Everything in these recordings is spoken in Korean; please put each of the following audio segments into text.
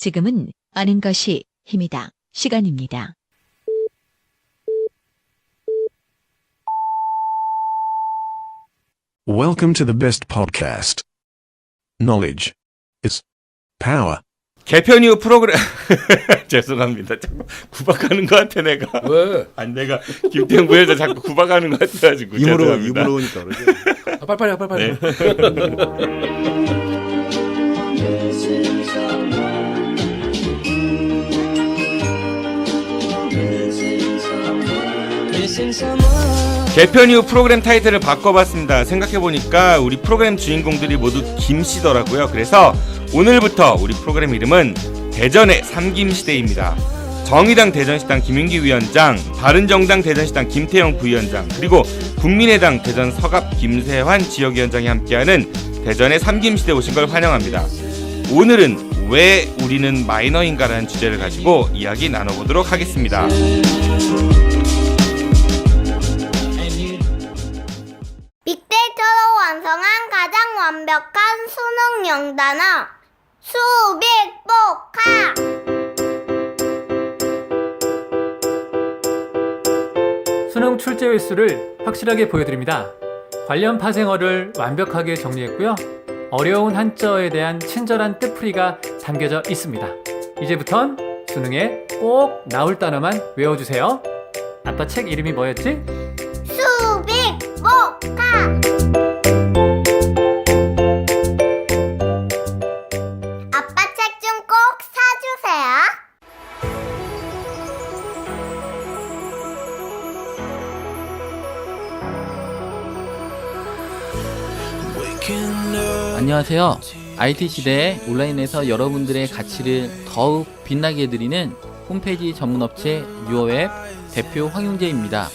지금은 아는 것이 힘이다. 시간입니다. Welcome to the best podcast. Knowledge is power. 개편 이후 프로그램 죄송합니다. 자꾸 구박하는 것 같아 내가. 왜? 아니 내가 김태형 부회장 자꾸 구박하는 것 같아가지고 죄송합니다. 입으로 오니까 그러지. 빨리. 네. 개편 이후 프로그램 타이틀을 바꿔봤습니다. 생각해보니까 우리 프로그램 주인공들이 모두 김씨더라고요. 그래서 오늘부터 우리 프로그램 이름은 대전의 삼김시대입니다. 정의당 대전시당 김윤기 위원장, 바른정당 대전시당 김태형 부위원장, 그리고 국민의당 대전 서갑 김세환 지역위원장이 함께하는 대전의 삼김시대 오신 걸 환영합니다. 오늘은 왜 우리는 마이너인가라는 주제를 가지고 이야기 나눠보도록 하겠습니다. 빅데이터로 완성한 가장 완벽한 수능 영단어 수빅복화. 수능 출제 횟수를 확실하게 보여드립니다. 관련 파생어를 완벽하게 정리했고요. 어려운 한자어에 대한 친절한 뜻풀이가 담겨져 있습니다. 이제부턴 수능에 꼭 나올 단어만 외워주세요. 아빠 책 이름이 뭐였지? 수빅복화. 아빠 책 좀 꼭 사주세요. 안녕하세요. IT 시대에 온라인에서 여러분들의 가치를 더욱 빛나게 해드리는 홈페이지 전문업체 유어웹 대표 황용재입니다.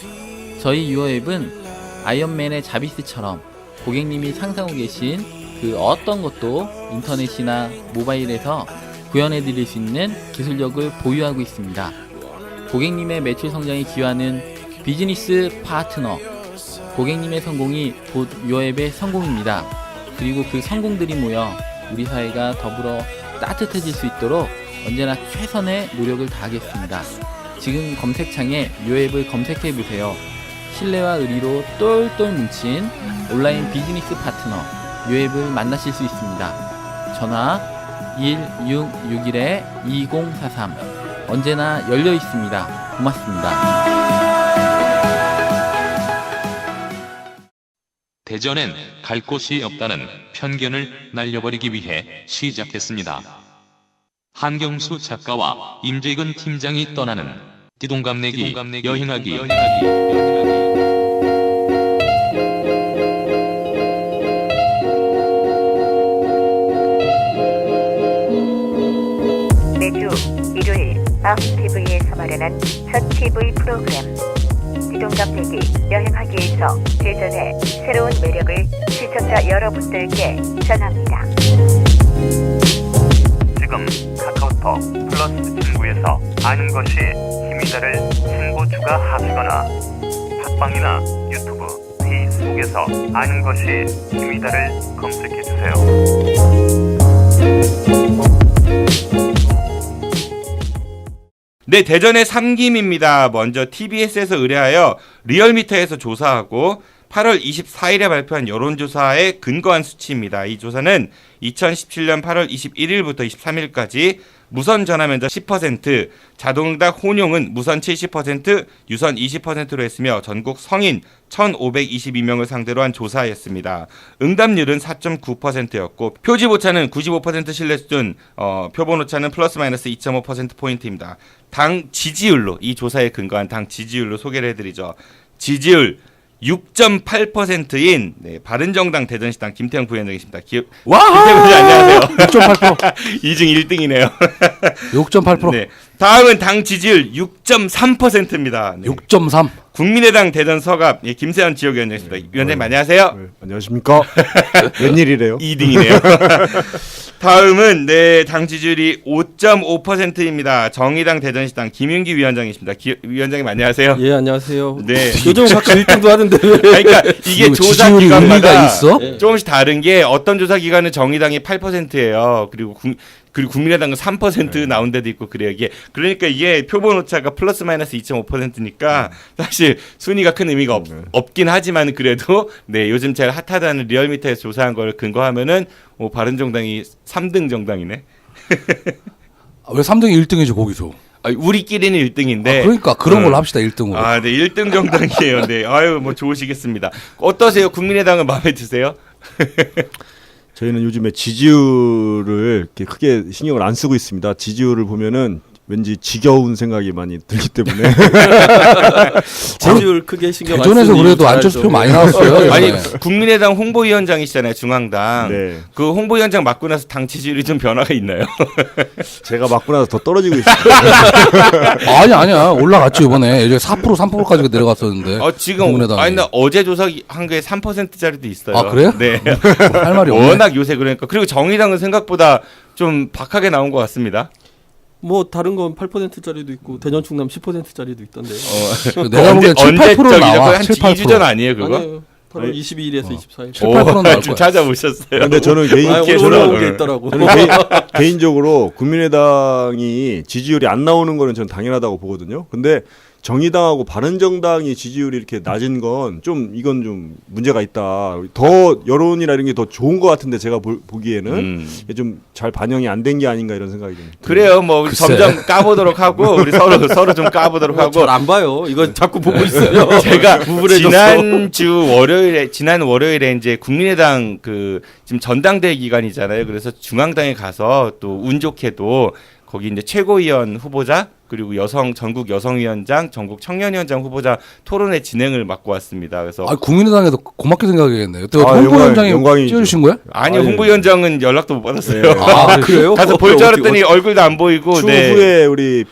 저희 유어웹은 아이언맨의 자비스처럼 고객님이 상상하고 계신 그 어떤 것도 인터넷이나 모바일에서 구현해드릴 수 있는 기술력을 보유하고 있습니다. 고객님의 매출 성장에 기여하는 비즈니스 파트너, 고객님의 성공이 곧 유어앱의 성공입니다. 그리고 그 성공들이 모여 우리 사회가 더불어 따뜻해질 수 있도록 언제나 최선의 노력을 다하겠습니다. 지금 검색창에 유어앱을 검색해보세요. 신뢰와 의리로 똘똘 뭉친 온라인 비즈니스 파트너 유어앱을 만나실 수 있습니다. 전화 1661-2043 언제나 열려 있습니다. 고맙습니다. 대전엔 갈 곳이 없다는 편견을 날려버리기 위해 시작했습니다. 한경수 작가와 임재근 팀장이 떠나는 띠동갑내기 여행하기. 매주 일요일 아홉 TV에서 마련한 첫 TV 프로그램 띠동갑내기 여행하기에서 대전의 새로운 매력을 시청자 여러분들께 전합니다. 지금 카카오톡 플러스 친구에서 아는 것이 힘이다를 친구 추가하시거나 팟빵이나 유튜브, 페이스북에서 아는 것이 힘이다를 검색해주세요. 네, 대전의 삼김입니다. 먼저 TBS에서 의뢰하여 리얼미터에서 조사하고 8월 24일에 발표한 여론조사에 근거한 수치입니다. 이 조사는 2017년 8월 21일부터 23일까지 무선 전화 면접 10%, 자동응답 혼용은 무선 70%, 유선 20%로 했으며 전국 성인 1,522명을 상대로 한 조사였습니다. 응답률은 4.9%였고 표집 오차는 95% 신뢰 수준, 표본 오차는 플러스 마이너스 2.5%포인트입니다. 당 지지율로, 이 조사에 근거한 당 지지율로 소개를 해드리죠. 지지율 6.8%인 바른정당 대전시당 김태형 부위원장이십니다. 와! 김태형 부위원장 안녕하세요. 6.8%. 2중 1등이네요. 6.8%. 네. 다음은 당 지지율 6.3%입니다. 네. 6.3. 국민의당 대전 서갑 김세환 지역위원장이십니다. 위원장님 안녕하세요. 네, 안녕하십니까? 웬일이래요? 2등이네요. 다음은 당 지지율이 5.5%입니다. 정의당 대전시당 김윤기 위원장이십니다. 위원장님 안녕하세요. 예, 안녕하세요. 네. 요즘 가끔 1등도 하던데. 그러니까 이게 조사 기관마다 있어? 조금씩 다른 게 어떤 조사 기관은 정의당이 8%예요. 그리고 그리고 국민의당은 3% 나온 데도 있고 그래요. 그러니까 이게 표본 오차가 플러스 마이너스 2.5%니까 사실 순위가 큰 의미가 없긴 하지만 그래도 네, 요즘 제일 핫하다는 리얼미터에서 조사한 걸 근거하면은 바른정당이 3등 정당이네. 왜 3등이 1등이죠 거기서? 우리끼리는 1등인데. 그러니까 그런 걸로 합시다 1등으로. 네, 1등 정당이에요. 네, 아유 뭐 좋으시겠습니다. 어떠세요? 국민의당은 마음에 드세요? 저희는 요즘에 지지율을 이렇게 크게 신경을 안 쓰고 있습니다. 지지율을 보면은 왠지 지겨운 생각이 많이 들기 때문에 지지율 크게 신경 안 대전에서 그래도 안철수 표 많이 나왔어요. 아니 국민의당 홍보위원장이시잖아요, 중앙당. 네. 그 홍보위원장 맡고 나서 당 지지율이 좀 변화가 있나요? 제가 맡고 나서 더 떨어지고 있어요. 아니야 올라갔죠 이번에. 예전에 4% 3%까지 내려갔었는데. 지금 국민의당이. 아니 나 어제 조사한 게 3%짜리도 있어요. 아 그래요? 네. 할 말이 없네. 워낙 요새 그러니까. 그리고 정의당은 생각보다 좀 박하게 나온 것 같습니다. 뭐 다른 건 8%짜리도 있고 대전 충남 10%짜리도 있던데요. 내가 보기엔 7, 8% 나와. 한 2주 전 아니에요 그거? 아니에요. 8월 22일에서 24일. 7, 8% 나올 좀 거야. 찾아보셨어요. 근데 저는 올라온 게 있더라고. 저는 개인적으로 국민의당이 지지율이 안 나오는 거는 전 당연하다고 보거든요. 근데 정의당하고 바른정당이 지지율이 이렇게 낮은 건 이건 좀 문제가 있다. 더 여론이나 이런 게 더 좋은 것 같은데 제가 보기에는 좀 잘 반영이 안 된 게 아닌가 이런 생각이 듭니다. 그래요. 뭐 우리 점점 까보도록 하고 우리 서로 좀 까보도록 하고. 잘 안 봐요. 이거 자꾸 보고 있어요. 제가 지난 월요일에 이제 국민의당 지금 전당대회 기간이잖아요. 그래서 중앙당에 가서 또 운 좋게도 거기 이제 최고위원 후보자 그리고 전국 여성위원장, 전국 청년위원장 후보자 토론회 진행을 맡고 왔습니다. 그래서 국민의당에도 고맙게 생각하겠네요. 홍보위원장이 찍어주신 거야? 아니요, 홍보위원장은 연락도 못 받았어요. 네. 그래요? 가서 볼 줄 알았더니 얼굴도 안 보이고. 추후에 우리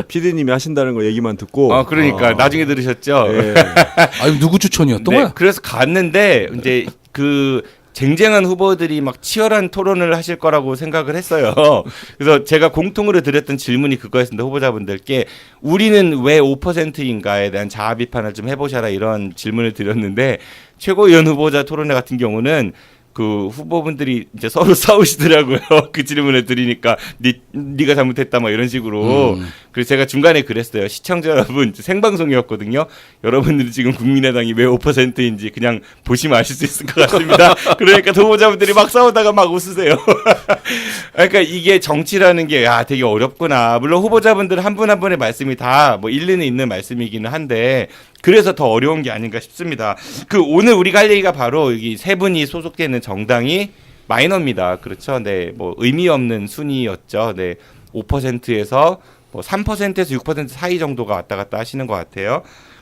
PD님이 하신다는 거 얘기만 듣고. 그러니까 나중에 들으셨죠. 네. 누구 추천이었던 거야? 그래서 갔는데 이제 쟁쟁한 후보들이 막 치열한 토론을 하실 거라고 생각을 했어요. 그래서 제가 공통으로 드렸던 질문이 그거였습니다. 후보자분들께 우리는 왜 5%인가에 대한 자아 비판을 좀 해보셔라 이런 질문을 드렸는데 최고위원 후보자 토론회 같은 경우는 그 후보분들이 이제 서로 싸우시더라고요. 그 질문을 드리니까 네가 잘못했다 막 이런 식으로. 그래서 제가 중간에 그랬어요. 시청자 여러분, 생방송이었거든요. 여러분들이 지금 국민의당이 왜 5%인지 그냥 보시면 아실 수 있을 것 같습니다. 그러니까 후보자분들이 막 싸우다가 막 웃으세요. 그러니까 이게 정치라는 게 되게 어렵구나. 물론 후보자분들 한 분 한 분의 말씀이 다 뭐 일리는 있는 말씀이기는 한데 그래서 더 어려운 게 아닌가 싶습니다. 오늘 우리가 할 얘기가 바로 여기 세 분이 소속되는 정당이 마이너입니다. 그렇죠. 네, 뭐 의미 없는 순위였죠. 네, 5%에서 뭐 3%에서 6% 사이 정도가 왔다 갔다 하시는 것 같아요.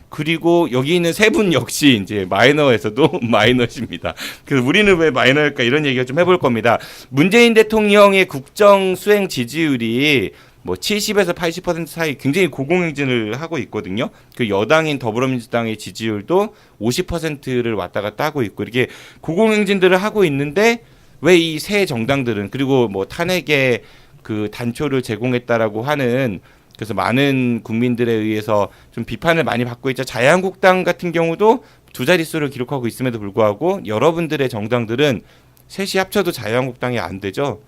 그리고 여기 있는 세 분 역시 이제 마이너에서도 마이너십니다. 그래서 우리는 왜 마이너일까 이런 얘기를 좀 해볼 겁니다. 문재인 대통령의 국정 수행 지지율이 뭐 70에서 80% 사이 굉장히 고공행진을 하고 있거든요. 그 여당인 더불어민주당의 지지율도 50%를 왔다 갔다 하고 있고 이렇게 고공행진들을 하고 있는데 왜 이 새 정당들은 그리고 뭐 탄핵의 그 단초를 제공했다라고 하는 그래서 많은 국민들에 의해서 좀 비판을 많이 받고 있죠. 자유한국당 같은 경우도 두 자릿수를 기록하고 있음에도 불구하고 여러분들의 정당들은 셋이 합쳐도 자유한국당이 안 되죠.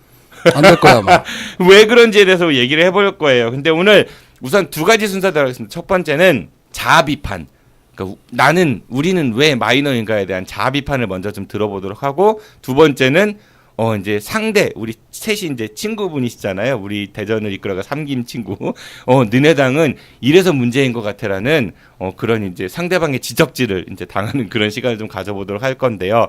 안 될 거야 아마. 왜 그런지에 대해서 얘기를 해볼 거예요. 근데 오늘 우선 두 가지 순서대로 하겠습니다. 첫 번째는 자아 비판. 그러니까 우리는 왜 마이너인가에 대한 자아 비판을 먼저 좀 들어보도록 하고 두 번째는 이제 상대 우리 셋이 이제 친구분이시잖아요. 우리 대전을 이끌어가 삼김 친구. 너네 당은 이래서 문제인 것 같아라는 그런 이제 상대방의 지적질을 이제 당하는 그런 시간을 좀 가져보도록 할 건데요.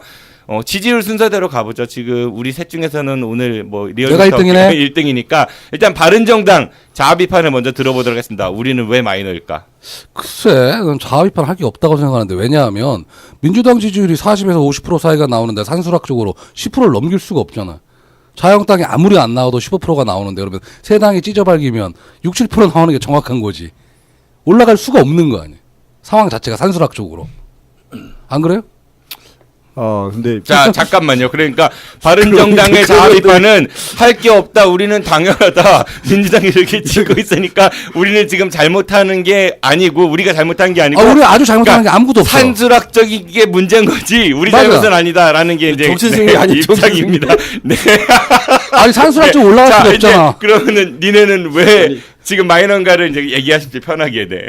지지율 순서대로 가보죠. 지금 우리 셋 중에서는 오늘 뭐 리얼미터 1등이니까 일단 바른정당 자아 비판을 먼저 들어보도록 하겠습니다. 우리는 왜 마이너일까? 글쎄, 난 자아 비판 할 게 없다고 생각하는데 왜냐하면 민주당 지지율이 40에서 50% 사이가 나오는데 산술학적으로 10%를 넘길 수가 없잖아. 자유한국당이 아무리 안 나와도 15%가 나오는데 그러면 세 당이 찢어발기면 6, 7% 나오는 게 정확한 거지. 올라갈 수가 없는 거 아니야. 상황 자체가 산술학적으로. 안 그래요? 근데 자 잠깐만요. 그러니까 바른정당의 자아 비판은 할 게 없다. 우리는 당연하다. 민주당이 이렇게 치고 있으니까 우리는 지금 잘못하는 게 아니고 우리가 잘못한 게 아니고. 우리 아주 잘못하는 게 아무것도 없어. 산술학적인 게 문제인 거지. 우리 맞아. 잘못은 아니다라는 게 이제 정치승리 아니 입장입니다. 네. 아니 산술학적 올라갈 자, 수도 없잖아. 이제 그러면은 니네는 왜 지금 마이너인가를 이제 얘기하십시오. 편하게. 네.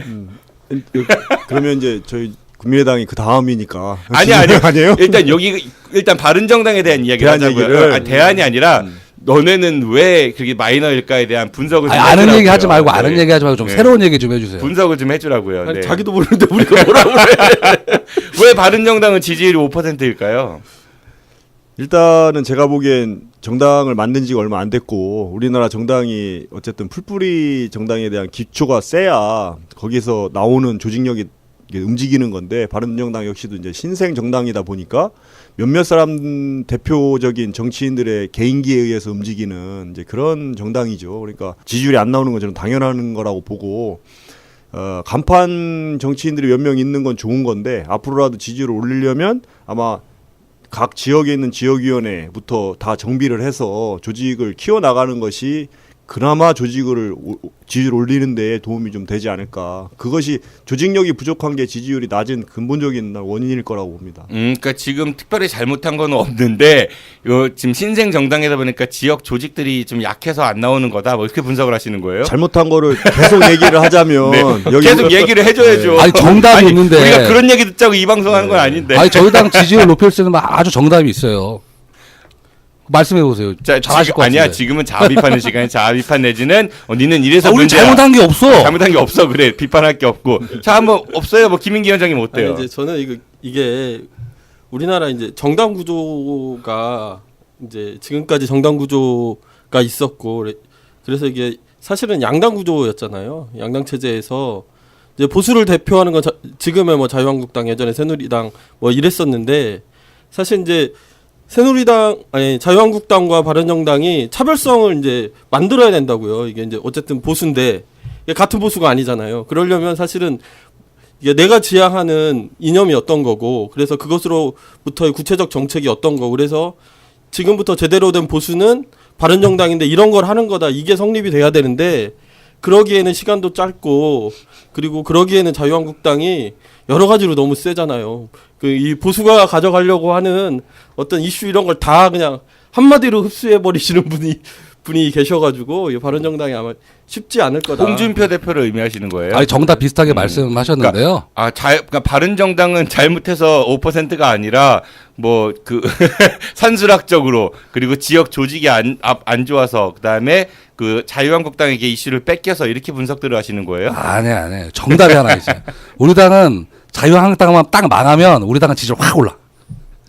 그러면 이제 저희 국민의당이 그 다음이니까. 아니에요. 일단 바른정당에 대한 이야기를 대안 하자고요. 얘기를. 대안이 아니라 너네는 왜 그렇게 마이너일까에 대한 분석을 좀 아는 해주라고요. 얘기 하지 말고 아는 네. 얘기 하지 말고 좀 네. 새로운 얘기 좀 해주세요. 분석을 좀 해주라고요. 아니, 네. 자기도 모르는데 우리가 뭐라고 그래. 왜 바른정당은 지지율이 5%일까요? 일단은 제가 보기엔 정당을 만든 지가 얼마 안 됐고 우리나라 정당이 어쨌든 풀뿌리 정당에 대한 기초가 세야 거기서 나오는 조직력이 움직이는 건데 바른정당 역시도 이제 신생 정당이다 보니까 몇몇 사람 대표적인 정치인들의 개인기에 의해서 움직이는 이제 그런 정당이죠. 그러니까 지지율이 안 나오는 건 저는 당연한 거라고 보고 간판 정치인들이 몇 명 있는 건 좋은 건데 앞으로라도 지지율을 올리려면 아마 각 지역에 있는 지역위원회부터 다 정비를 해서 조직을 키워나가는 것이 그나마 지지율을 올리는 데 도움이 좀 되지 않을까. 그것이 조직력이 부족한 게 지지율이 낮은 근본적인 원인일 거라고 봅니다. 그러니까 지금 특별히 잘못한 건 없는데 지금 신생 정당이다 보니까 지역 조직들이 좀 약해서 안 나오는 거다. 뭐 이렇게 분석을 하시는 거예요? 잘못한 거를 계속 얘기를 하자면 네. 계속 얘기를 해줘야죠. 아니 정답이 있는데 우리가 그런 얘기 듣자고 이 방송하는 건 아닌데. 아니 저희 당 지지율 높일 수 있는 아주 정답이 있어요. 말씀해 보세요. 잘하실 것 같은데. 아니야 지금은 자아 비판의 시간에 자아 비판 내지는 니는 이래서 우리 문제야. 잘못한 게 없어. 잘못한 게 없어 그래 비판할 게 없고. 자 한번 없어요. 뭐 김인기 위원장님 어때요? 아니, 이제 저는 이게 우리나라 이제 정당 구조가 이제 지금까지 정당 구조가 있었고 그래서 이게 사실은 양당 구조였잖아요. 양당 체제에서 이제 보수를 대표하는 건 지금의 뭐 자유한국당 예전에 새누리당 뭐 이랬었는데 사실 이제 자유한국당과 바른정당이 차별성을 이제 만들어야 된다고요. 이게 이제 어쨌든 보수인데 이게 같은 보수가 아니잖아요. 그러려면 사실은 이게 내가 지향하는 이념이 어떤 거고 그래서 그것으로부터의 구체적 정책이 어떤 거고 그래서 지금부터 제대로 된 보수는 바른정당인데 이런 걸 하는 거다. 이게 성립이 돼야 되는데 그러기에는 시간도 짧고 그리고 그러기에는 자유한국당이 여러 가지로 너무 세잖아요. 이 보수가 가져가려고 하는 어떤 이슈 이런 걸 다 그냥 한마디로 흡수해 버리시는 분이 계셔가지고 바른정당이 아마 쉽지 않을 거다. 홍준표 대표를 의미하시는 거예요? 아니 정답 비슷하게 말씀하셨는데요. 그러니까 바른정당은 잘못해서 5%가 아니라 뭐 그 산술학적으로 그리고 지역 조직이 안 좋아서 그다음에 그 자유한국당에게 이슈를 뺏겨서 이렇게 분석들을 하시는 거예요? 아니. 정답이 하나 있어요. 우리 당은 자유한국당만 딱 망하면 우리 당은 지지율 확 올라.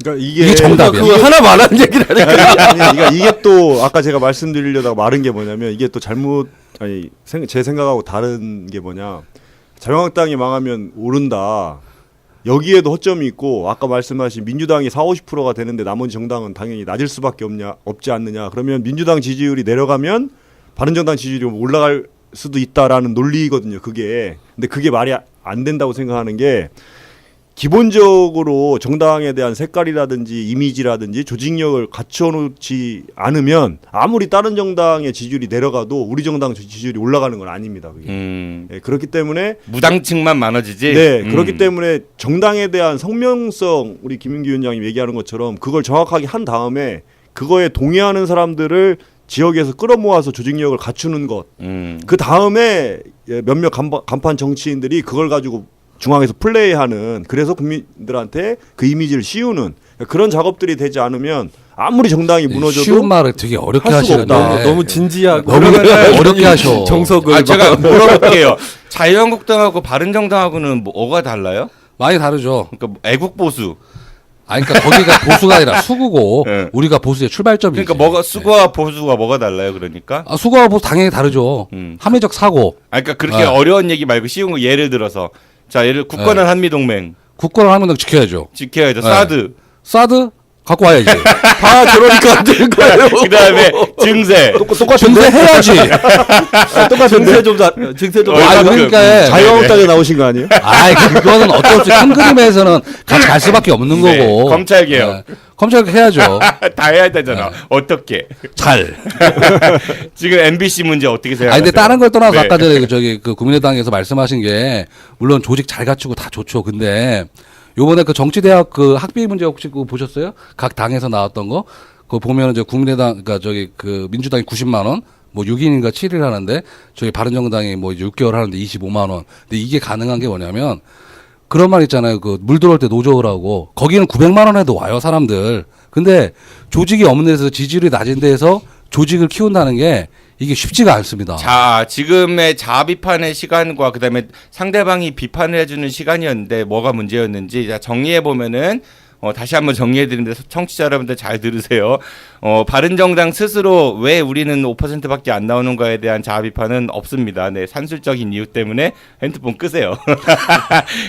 그러니까 이게 정답이야. 그거 하나 말하는 얘기를 하니까. 이게 또 아까 제가 말씀드리려다가 마른 게 뭐냐면 이게 또 제 생각하고 다른 게 뭐냐. 자유한국당이 망하면 오른다. 여기에도 허점이 있고 아까 말씀하신 민주당이 40-50%가 되는데 나머지 정당은 당연히 낮을 수밖에 없지 않느냐. 그러면 민주당 지지율이 내려가면 바른정당 지지율이 올라갈 수도 있다라는 논리거든요. 그게. 근데 그게 말이 안 된다고 생각하는 게 기본적으로 정당에 대한 색깔이라든지 이미지라든지 조직력을 갖춰놓지 않으면 아무리 다른 정당의 지지율이 내려가도 우리 정당 지지율이 올라가는 건 아닙니다. 그게. 네, 그렇기 때문에 무당층만 많아지지. 네, 그렇기 때문에 정당에 대한 성명성 우리 김인기 위원장이 얘기하는 것처럼 그걸 정확하게 한 다음에 그거에 동의하는 사람들을 지역에서 끌어모아서 조직력을 갖추는 것. 그 다음에 몇몇 간판 정치인들이 그걸 가지고 중앙에서 플레이하는 그래서 국민들한테 그 이미지를 씌우는 그런 작업들이 되지 않으면 아무리 정당이 무너져도 쉬운 말을 되게 어렵게 할 수가 하시는데 없다. 너무 진지하고 너무 어렵게 하셔. 정석을 제가 물어볼게요. 자유한국당하고 바른정당하고는 뭐가 달라요? 많이 다르죠. 그러니까 애국보수. 그러니까 거기가 보수가 아니라 수구고 네. 우리가 보수의 출발점이지. 그러니까 수구와 보수가 뭐가 달라요? 그러니까? 수구와 보수 당연히 다르죠. 함의적 사고. 그러니까 그렇게 어려운 얘기 말고 쉬운 거 예를 들어서 굳건한 한미동맹. 국권을 한번 지켜야죠. 지켜야죠. 네. 사드. 갖고 와야지. 다 저러니까 안 되는 거예요. 그다음에 증세. 증세 해야지. 증세 좀 아, 그러니까 자유한국당에 나오신 거 아니에요? 아이, 그거는 어쩔 수, 큰 그림에서는 같이 갈 수밖에 없는 네, 거고. 검찰 개혁. 네. 검찰 개혁 해야죠. 다 해야 되잖아. 어떻게? 잘. 지금 MBC 문제 어떻게 생각하세요? 아니, 근데 다른 걸 떠나서 네. 아까 전에 그 국민의당에서 말씀하신 게 물론 조직 잘 갖추고 다 좋죠. 근데 요번에 그 정치대학 그 학비 문제 혹시 그거 보셨어요? 각 당에서 나왔던 거? 그거 보면은 저 국민의당, 그러니까 그 민주당이 90만 원, 뭐 6인인가 7일 하는데 저희 바른정당이 뭐 6개월 하는데 25만 원. 근데 이게 가능한 게 뭐냐면 그런 말 있잖아요. 그 물 들어올 때 노조라고. 거기는 900만 원 해도 와요, 사람들. 근데 조직이 없는 데서 지지율이 낮은 데에서 조직을 키운다는 게 이게 쉽지가 않습니다. 자, 지금의 자아 비판의 시간과 그다음에 상대방이 비판을 해주는 시간이었는데 뭐가 문제였는지 자, 정리해 보면은 다시 한번 정리해 드리는데 청취자 여러분들 잘 들으세요. 바른정당 스스로 왜 우리는 5%밖에 안 나오는 거에 대한 자아 비판은 없습니다. 네, 산술적인 이유 때문에 핸드폰 끄세요.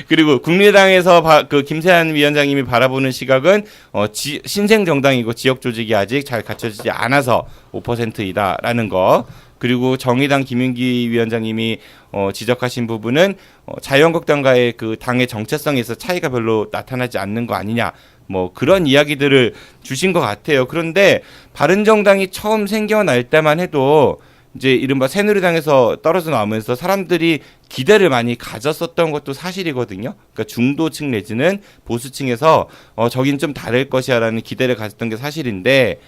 그리고 국민의당에서 그 김세한 위원장님이 바라보는 시각은 신생 정당이고 지역 조직이 아직 잘 갖춰지지 않아서 5%이다라는 거. 그리고 정의당 김윤기 위원장님이 지적하신 부분은 자유한국당과의 그 당의 정체성에서 차이가 별로 나타나지 않는 거 아니냐. 뭐 그런 이야기들을 주신 것 같아요. 그런데 바른정당이 처음 생겨날 때만 해도 이제 이른바 새누리당에서 떨어져 나오면서 사람들이 기대를 많이 가졌었던 것도 사실이거든요. 그러니까 중도층 내지는 보수층에서 저긴 좀 다를 것이야라는 기대를 가졌던 게 사실인데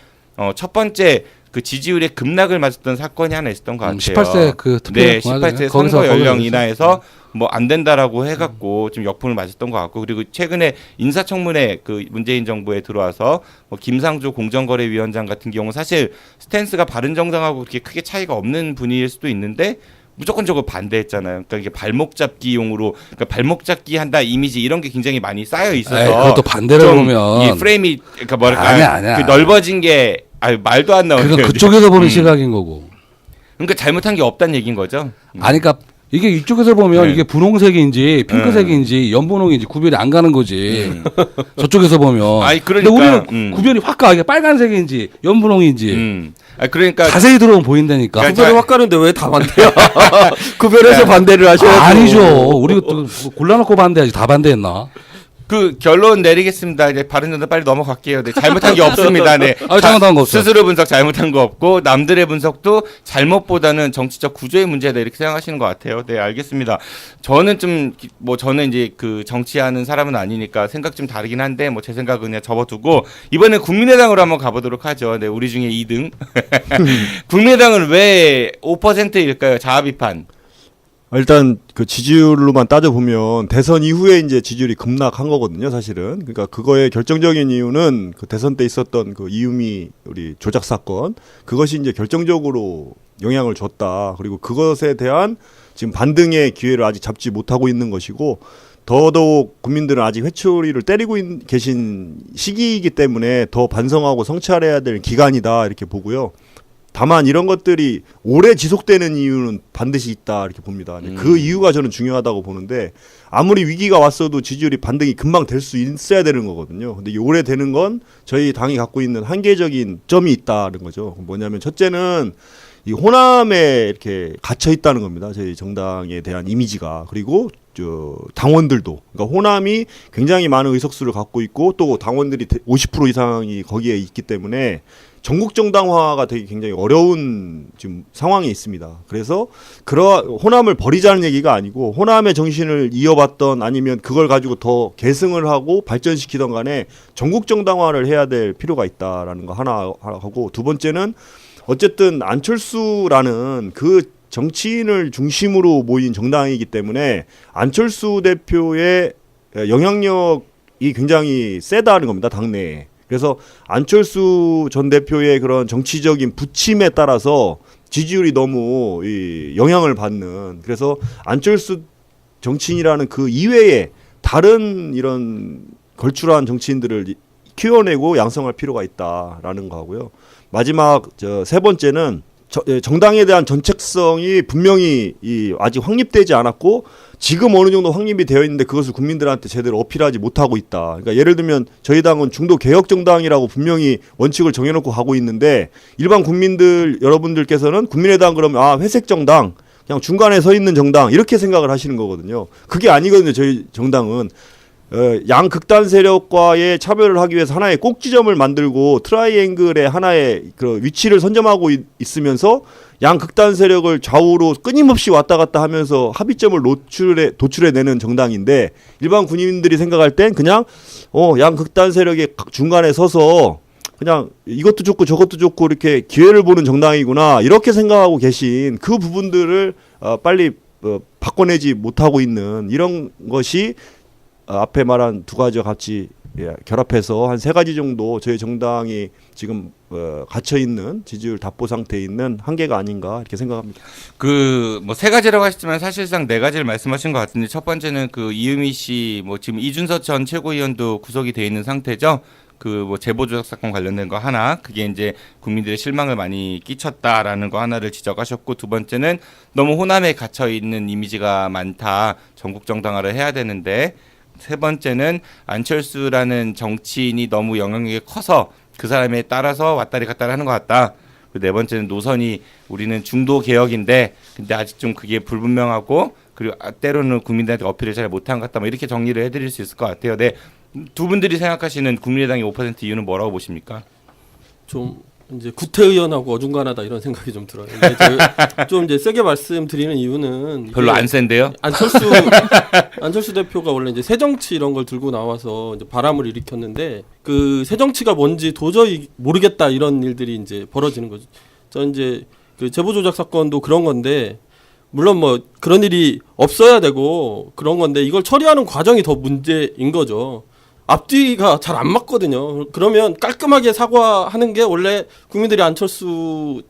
첫 번째 그 지지율의 급락을 맞았던 사건이 하나 있었던 것 같아요. 18세 그 투표. 네, 18세 선거 연령 인하에서 뭐 안 된다라고 해갖고 좀 역풍을 맞았던 것 같고 그리고 최근에 인사청문회 그 문재인 정부에 들어와서 뭐 김상조 공정거래위원장 같은 경우 사실 스탠스가 바른정당하고 그렇게 크게 차이가 없는 분일 수도 있는데 무조건적으로 반대했잖아요. 그러니까 이게 발목 잡기용으로 그러니까 발목 잡기 한다 이미지 이런 게 굉장히 많이 쌓여 있어서 에이, 그것도 반대로 보면 이 프레임이 그러니까 뭐랄까 아니야. 그 넓어진 게 말도 안 나오는 그건 그쪽에서 보는 시각인 거고. 그러니까 잘못한 게 없다는 얘기인 거죠. 아니, 그러니까 이게 이쪽에서 보면 이게 분홍색인지 핑크색인지 연분홍인지 구별이 안 가는 거지. 저쪽에서 보면. 아니, 그러니까, 근데 우리는 구별이 확 가. 이게 빨간색인지 연분홍인지. 그러니까 자세히 들어오면 보인다니까. 구별이 확 가는데 왜 다 반대야? 구별해서 반대를 하셔야죠. 아니죠. 우리가 또 골라놓고 반대하지. 다 반대했나? 그 결론 내리겠습니다. 이제 바른정당 빨리 넘어갈게요. 네, 잘못한 게 없습니다. 네, 잘못한 거 없어요. 스스로 분석 잘못한 거 없고 남들의 분석도 잘못보다는 정치적 구조의 문제다 이렇게 생각하시는 것 같아요. 네, 알겠습니다. 저는 저는 이제 그 정치하는 사람은 아니니까 생각 좀 다르긴 한데 뭐 제 생각은 그냥 접어두고 이번에 국민의당으로 한번 가보도록 하죠. 네, 우리 중에 2등. 국민의당은 왜 5%일까요? 자아 비판. 일단 그 지지율로만 따져보면 대선 이후에 이제 지지율이 급락한 거거든요, 사실은. 그러니까 그거의 결정적인 이유는 그 대선 때 있었던 그 이유미 우리 조작 사건 그것이 이제 결정적으로 영향을 줬다. 그리고 그것에 대한 지금 반등의 기회를 아직 잡지 못하고 있는 것이고 더더욱 국민들은 아직 회초리를 때리고 계신 시기이기 때문에 더 반성하고 성찰해야 될 기간이다 이렇게 보고요. 다만 이런 것들이 오래 지속되는 이유는 반드시 있다 이렇게 봅니다. 그 이유가 저는 중요하다고 보는데 아무리 위기가 왔어도 지지율이 반등이 금방 될 수 있어야 되는 거거든요. 근데 이게 오래 되는 건 저희 당이 갖고 있는 한계적인 점이 있다는 거죠. 뭐냐면 첫째는 이 호남에 이렇게 갇혀 있다는 겁니다. 저희 정당에 대한 이미지가. 그리고 당원들도 그러니까 호남이 굉장히 많은 의석수를 갖고 있고 또 당원들이 50% 이상이 거기에 있기 때문에 전국 정당화가 되게 굉장히 어려운 지금 상황에 있습니다. 그래서 호남을 버리자는 얘기가 아니고 호남의 정신을 이어봤던 아니면 그걸 가지고 더 계승을 하고 발전시키던 간에 전국 정당화를 해야 될 필요가 있다라는 거 하나 하고 두 번째는 어쨌든 안철수라는 그 정치인을 중심으로 모인 정당이기 때문에 안철수 대표의 영향력이 굉장히 세다는 겁니다. 당내에. 그래서 안철수 전 대표의 그런 정치적인 부침에 따라서 지지율이 너무 영향을 받는 그래서 안철수 정치인이라는 그 이외에 다른 이런 걸출한 정치인들을 키워내고 양성할 필요가 있다라는 거고요. 마지막 세 번째는 정당에 대한 정책성이 분명히 아직 확립되지 않았고 지금 어느 정도 확립이 되어 있는데 그것을 국민들한테 제대로 어필하지 못하고 있다. 그러니까 예를 들면 저희 당은 중도 개혁 정당이라고 분명히 원칙을 정해놓고 가고 있는데 일반 국민들 여러분들께서는 국민의당 그러면 회색 정당, 그냥 중간에 서 있는 정당 이렇게 생각을 하시는 거거든요. 그게 아니거든요. 저희 정당은 양극단 세력과의 차별을 하기 위해서 하나의 꼭지점을 만들고 트라이앵글의 하나의 그 위치를 선점하고 있으면서 양극단 세력을 좌우로 끊임없이 왔다 갔다 하면서 합의점을 도출해내는 정당인데 일반 군인들이 생각할 땐 그냥 양극단 세력의 중간에 서서 그냥 이것도 좋고 저것도 좋고 이렇게 기회를 보는 정당이구나 이렇게 생각하고 계신 그 부분들을 빨리 바꿔내지 못하고 있는 이런 것이 앞에 말한 두 가지와 같이 결합해서 한 3가지 정도 저희 정당이 지금 갇혀 있는 지지율 답보 상태에 있는 한계가 아닌가 이렇게 생각합니다. 그 뭐 3가지라고 하셨지만 사실상 4가지를 말씀하신 것 같은데 첫 번째는 그 이유미 씨 뭐 지금 이준서 전 최고위원도 구속이 돼 있는 상태죠. 그 뭐 제보 조작 사건 관련된 거 하나, 그게 이제 국민들의 실망을 많이 끼쳤다라는 거 하나를 지적하셨고, 두 번째는 너무 호남에 갇혀 있는 이미지가 많다. 전국 정당화를 해야 되는데, 세 번째는 안철수라는 정치인이 너무 영향력이 커서 그 사람에 따라서 왔다리 갔다리 하는 것 같다. 네 번째는 노선이 우리는 중도 개혁인데 근데 아직 좀 그게 불분명하고 그리고 때로는 국민들한테 어필을 잘 못한 것 같다. 뭐 이렇게 정리를 해드릴 수 있을 것 같아요. 네, 두 분들이 생각하시는 국민의당의 5% 이유는 뭐라고 보십니까? 좀 이제 구태의원하고 어중간하다 이런 생각이 좀 들어요. 좀 이제 세게 말씀드리는 이유는 별로 안 센데요. 안철수 대표가 원래 이제 새정치 이런 걸 들고 나와서 이제 바람을 일으켰는데 그 새정치가 뭔지 도저히 모르겠다 이런 일들이 이제 벌어지는 거죠. 저 이제 그 제보 조작 사건도 그런 건데 물론 뭐 그런 일이 없어야 되고 그런 건데 이걸 처리하는 과정이 더 문제인 거죠. 앞뒤가 잘 안 맞거든요. 그러면 깔끔하게 사과하는 게 원래 국민들이 안철수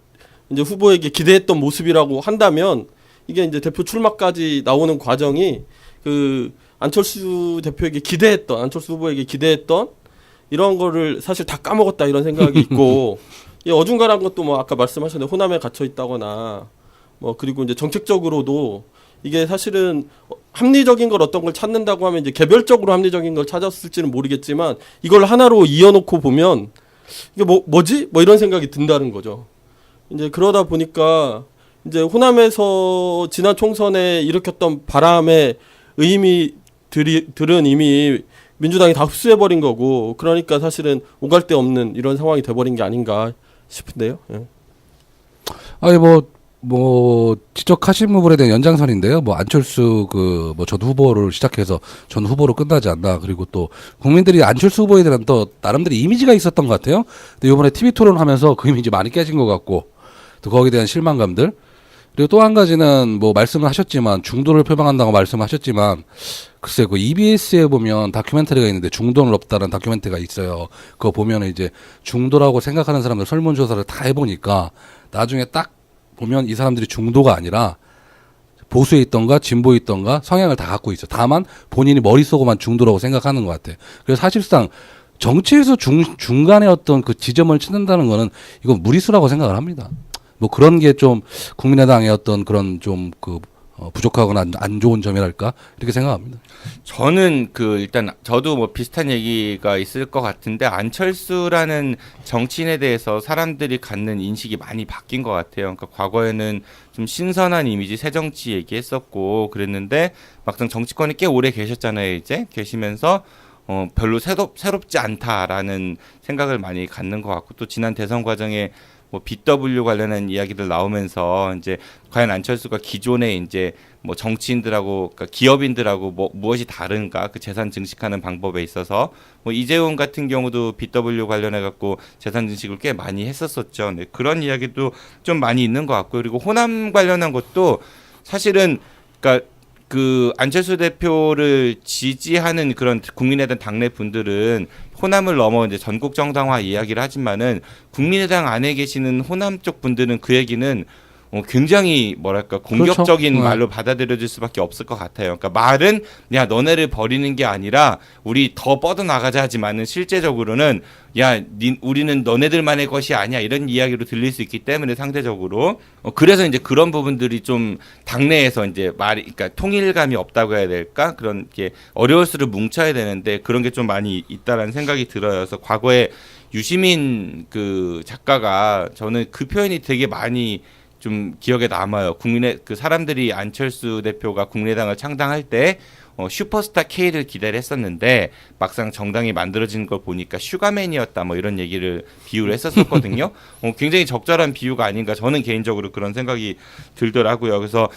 이제 후보에게 기대했던 모습이라고 한다면 이게 이제 대표 출마까지 나오는 과정이 그 안철수 대표에게 기대했던 안철수 후보에게 기대했던 이런 거를 사실 다 까먹었다 이런 생각이 있고 이 어중간한 것도 뭐 아까 말씀하셨는데 호남에 갇혀 있다거나 뭐 그리고 이제 정책적으로도 이게 사실은 합리적인 걸 어떤 걸 찾는다고 하면 이제 개별적으로 합리적인 걸 찾았을지는 모르겠지만 이걸 하나로 이어놓고 보면 이게 뭐지? 뭐 이런 생각이 든다는 거죠. 이제 그러다 보니까 이제 호남에서 지난 총선에 일으켰던 바람의 의미들은 이미 민주당이 다 흡수해버린 거고 그러니까 사실은 오갈 데 없는 이런 상황이 돼버린 게 아닌가 싶은데요. 예. 아니 뭐 지적하신 부분에 대한 연장선인데요. 뭐 안철수 뭐 전 후보를 시작해서 전 후보로 끝나지 않나. 그리고 또 국민들이 안철수 후보에 대한 또 나름대로 이미지가 있었던 것 같아요. 근데 이번에 TV 토론하면서 그 이미지 많이 깨진 것 같고 또 거기에 대한 실망감들. 그리고 또 한 가지는 뭐 말씀을 하셨지만 중도를 표방한다고 말씀하셨지만 글쎄 그 EBS에 보면 다큐멘터리가 있는데 중도는 없다는 다큐멘터리가 있어요. 그거 보면 이제 중도라고 생각하는 사람들 설문조사를 다 해보니까 나중에 딱 보면 이 사람들이 중도가 아니라 보수에 있던가 진보에 있던가 성향을 다 갖고 있어. 다만 본인이 머릿속으로만 중도라고 생각하는 것 같아. 그래서 사실상 정치에서 중간에 어떤 그 지점을 찾는다는 거는 이건 무리수라고 생각을 합니다. 뭐 그런 게 좀 국민의당의 어떤 그런 좀 그 부족하거나 안 좋은 점이랄까 이렇게 생각합니다. 저는 일단 저도 뭐 비슷한 얘기가 있을 것 같은데 안철수라는 정치인에 대해서 사람들이 갖는 인식이 많이 바뀐 것 같아요. 그러니까 과거에는 좀 신선한 이미지 새정치 얘기했었고 그랬는데 막상 정치권에 꽤 오래 계셨잖아요. 이제 계시면서 별로 새롭지 않다라는 생각을 많이 갖는 것 같고 또 지난 대선 과정에 뭐 BW 관련한 이야기들 나오면서 이제 과연 안철수가 기존에 이제 뭐 정치인들하고 그러니까 기업인들하고 무엇이 다른가 그 재산 증식하는 방법에 있어서 뭐 이재용 같은 경우도 BW 관련해 갖고 재산 증식을 꽤 많이 했었었죠. 네, 그런 이야기도 좀 많이 있는 것 같고 그리고 호남 관련한 것도 사실은 그러니까 그 안철수 대표를 지지하는 그런 국민의당 당내 분들은 호남을 넘어 이제 전국 정당화 이야기를 하지만은 국민의당 안에 계시는 호남 쪽 분들은 그 얘기는 굉장히 뭐랄까 공격적인 그렇죠. 말로 받아들여질 수밖에 없을 것 같아요. 그러니까 말은 야 너네를 버리는 게 아니라 우리 더 뻗어나가자 하지만은 실제적으로는 야 우리는 너네들만의 것이 아니야 이런 이야기로 들릴 수 있기 때문에 상대적으로 그래서 이제 그런 부분들이 좀 당내에서 이제 그러니까 통일감이 없다고 해야 될까 그런 게 어려울수록 뭉쳐야 되는데 그런 게 좀 많이 있다라는 생각이 들어요. 그래서 과거에 유시민 그 작가가 저는 그 표현이 되게 많이 좀 기억에 남아요. 국민의 그 사람들이 안철수 대표가 국민의당을 창당할 때 슈퍼스타 K를 기대를 했었는데 막상 정당이 만들어진 걸 보니까 슈가맨이었다 뭐 이런 얘기를 비유를 했었거든요. 굉장히 적절한 비유가 아닌가 저는 개인적으로 그런 생각이 들더라고요. 그래서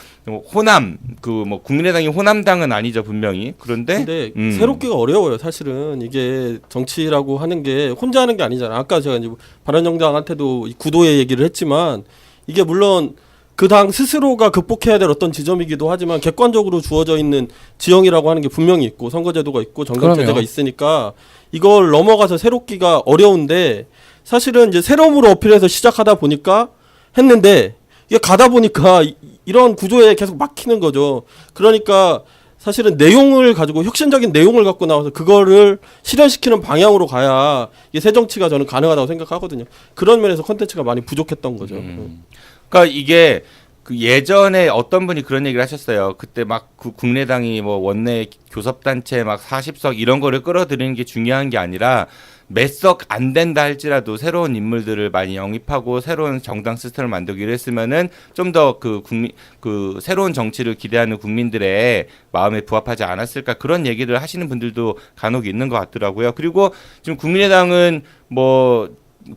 호남 그 뭐 국민의당이 호남당은 아니죠 분명히. 그런데 새롭기가 어려워요. 사실은 이게 정치라고 하는 게 혼자 하는 게 아니잖아요. 아까 제가 이제 바른정당한테도 구도의 얘기를 했지만 이게 물론 그 당 스스로가 극복해야 될 어떤 지점이기도 하지만 객관적으로 주어져 있는 지형이라고 하는 게 분명히 있고 선거제도가 있고 정당제도가 있으니까 이걸 넘어가서 새롭기가 어려운데 사실은 이제 새로움으로 어필해서 시작하다 보니까 했는데 이게 가다 보니까 이런 구조에 계속 막히는 거죠. 그러니까 사실은 내용을 가지고 혁신적인 내용을 갖고 나와서 그거를 실현시키는 방향으로 가야 이게 새 정치가 저는 가능하다고 생각하거든요. 그런 면에서 콘텐츠가 많이 부족했던 거죠. 그러니까 이게 그 예전에 어떤 분이 그런 얘기를 하셨어요. 그때 막 그 국민의당이 뭐 원내 교섭단체 막 40석 이런 거를 끌어들이는 게 중요한 게 아니라 몇 석 안 된다 할지라도 새로운 인물들을 많이 영입하고 새로운 정당 시스템을 만들기로 했으면은 좀 더 그 새로운 정치를 기대하는 국민들의 마음에 부합하지 않았을까 그런 얘기를 하시는 분들도 간혹 있는 것 같더라고요. 그리고 지금 국민의당은 뭐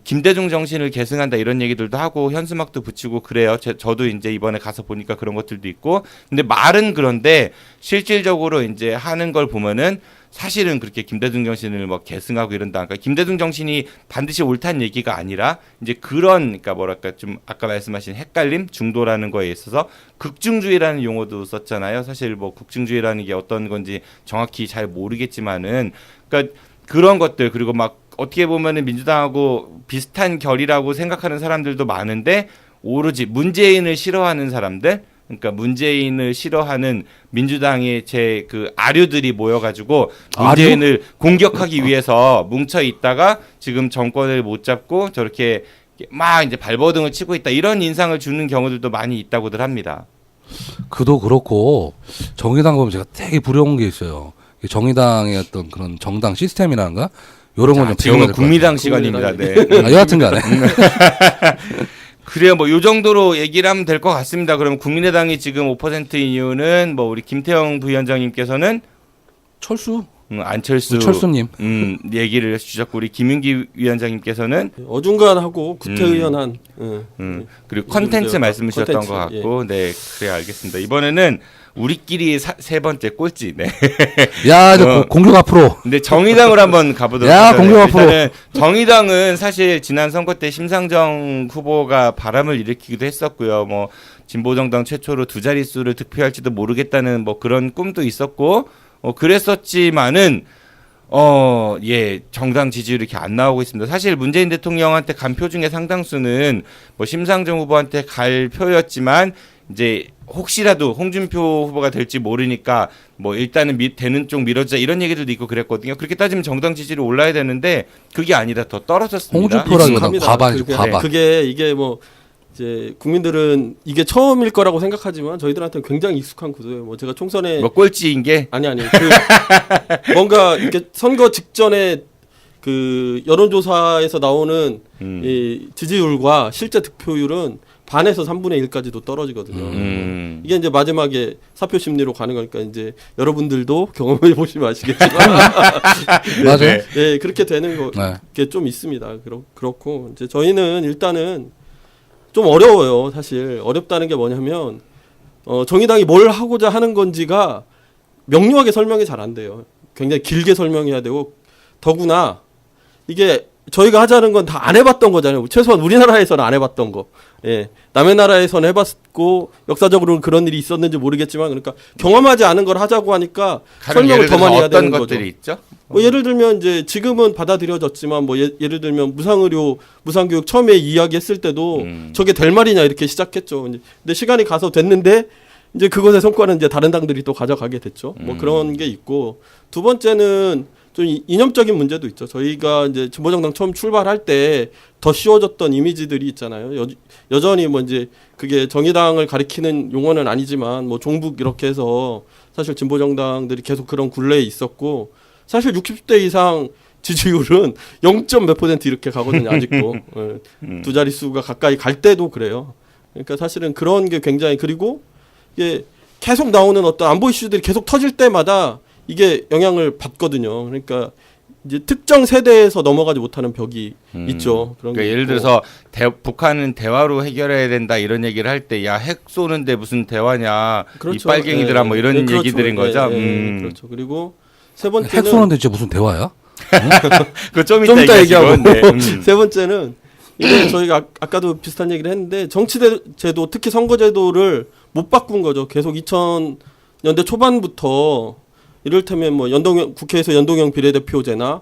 김대중 정신을 계승한다 이런 얘기들도 하고 현수막도 붙이고 그래요. 저도 이제 이번에 가서 보니까 그런 것들도 있고. 근데 말은 그런데 실질적으로 이제 하는 걸 보면은 사실은 그렇게 김대중 정신을 뭐 계승하고 이런다. 그러니까 김대중 정신이 반드시 옳다는 얘기가 아니라 이제 그런 그러니까 뭐랄까 좀 아까 말씀하신 헷갈림, 중도라는 거에 있어서 극중주의라는 용어도 썼잖아요. 사실 뭐 극중주의라는 게 어떤 건지 정확히 잘 모르겠지만은 그러니까 그런 것들 그리고 막 어떻게 보면은 민주당하고 비슷한 결이라고 생각하는 사람들도 많은데 오로지 문재인을 싫어하는 사람들, 그러니까 문재인을 싫어하는 민주당의 제 그 아류들이 모여가지고 문재인을 공격하기 위해서 뭉쳐 있다가 지금 정권을 못 잡고 저렇게 막 이제 발버둥을 치고 있다 이런 인상을 주는 경우들도 많이 있다고들 합니다. 그도 그렇고 정의당 보면 제가 되게 부러운 게 있어요. 정의당의 어떤 그런 정당 시스템이라는가? 요런 건 좀 지금은 국민당 시간입니다. 네. 여하튼간에 그래요. 뭐 요 정도로 얘기를 하면 될 것 같습니다. 그럼 국민의당이 지금 5%인 이유는 뭐 우리 김태형 부위원장님께서는 안철수님 얘기를 주셨고 우리 김윤기 위원장님께서는 어중간하고 구태의연한 그리고 컨텐츠 말씀을 주셨던 것 같고 네 그래 알겠습니다. 이번에는 우리끼리 세 번째 꼴찌. 네. 야, 이제 공격 앞으로. 근데 정의당을 한번 가보도록 야, 하죠. 공격 앞으로. 정의당은 사실 지난 선거 때 심상정 후보가 바람을 일으키기도 했었고요. 뭐 진보정당 최초로 두 자릿수를 득표할지도 모르겠다는 뭐 그런 꿈도 있었고, 그랬었지만은 예, 정당 지지율이 이렇게 안 나오고 있습니다. 사실 문재인 대통령한테 간 표 중에 상당수는 뭐 심상정 후보한테 갈 표였지만 이제 혹시라도 홍준표 후보가 될지 모르니까 뭐 일단은 되는 쪽 밀어주자 이런 얘기들도 있고 그랬거든요. 그렇게 따지면 정당 지지율이 올라야 되는데 그게 아니라 더 떨어졌습니다. 홍준표라기보다 과반이죠. 과반. 그게 이게 뭐 이제 국민들은 이게 처음일 거라고 생각하지만 저희들한테는 굉장히 익숙한 구조예요. 뭐 제가 총선에 뭐 꼴찌인 게 아니 뭔가 이렇게 선거 직전에 그 여론조사에서 나오는 이 지지율과 실제 득표율은 반에서 3분의 1까지도 떨어지거든요. 이게 이제 마지막에 사표 심리로 가는 거니까 이제 여러분들도 경험해 보시면 아시겠지만 맞아요. 네, 그렇게 되는 게 좀 있습니다. 그렇고 이제 저희는 일단은 좀 어려워요. 사실 어렵다는 게 뭐냐면 정의당이 뭘 하고자 하는 건지가 명료하게 설명이 잘 안 돼요. 굉장히 길게 설명해야 되고 더구나 이게 저희가 하자는 건 다 안 해봤던 거잖아요. 최소한 우리나라에서는 안 해봤던 거. 예. 남의 나라에서는 해봤고 역사적으로는 그런 일이 있었는지 모르겠지만 그러니까 경험하지 않은 걸 하자고 하니까 설명을 더 많이 해야 되는 거죠. 어떤 것들이 있죠? 뭐 예를 들면 이제 지금은 받아들여졌지만 뭐 예를 들면 무상의료, 무상교육 처음에 이야기했을 때도 저게 될 말이냐 이렇게 시작했죠. 근데 시간이 가서 됐는데 이제 그것의 성과는 이제 다른 당들이 또 가져가게 됐죠. 뭐 그런 게 있고 두 번째는 좀 이념적인 문제도 있죠. 저희가 이제 진보정당 처음 출발할 때 더 씌워졌던 이미지들이 있잖아요. 여전히 뭐 이제 그게 정의당을 가리키는 용어는 아니지만 뭐 종북 이렇게 해서 사실 진보정당들이 계속 그런 굴레에 있었고 사실 60대 이상 지지율은 0. 몇 % 이렇게 가거든요. 아직도 두 자릿수가 가까이 갈 때도 그래요. 그러니까 사실은 그런 게 굉장히 그리고 이게 계속 나오는 어떤 안보 이슈들이 계속 터질 때마다 이게 영향을 받거든요. 그러니까 이제 특정 세대에서 넘어가지 못하는 벽이 있죠. 그런 그러니까 게 예를 있고. 들어서 북한은 대화로 해결해야 된다 이런 얘기를 할 때 야 핵 쏘는데 무슨 대화냐 그렇죠. 이 빨갱이들아 뭐 이런 그렇죠. 얘기들인 거죠. 그렇죠. 그리고 세 번째는 핵 쏘는데 진짜 무슨 대화야? 그거 좀 좀 이따 이따 얘기하고. 얘기하고 세 번째는 이게 저희가 아까도 비슷한 얘기를 했는데 정치제도 특히 선거제도를 못 바꾼 거죠. 계속 2000년대 초반부터 이를테면 뭐 국회에서 연동형 비례대표제나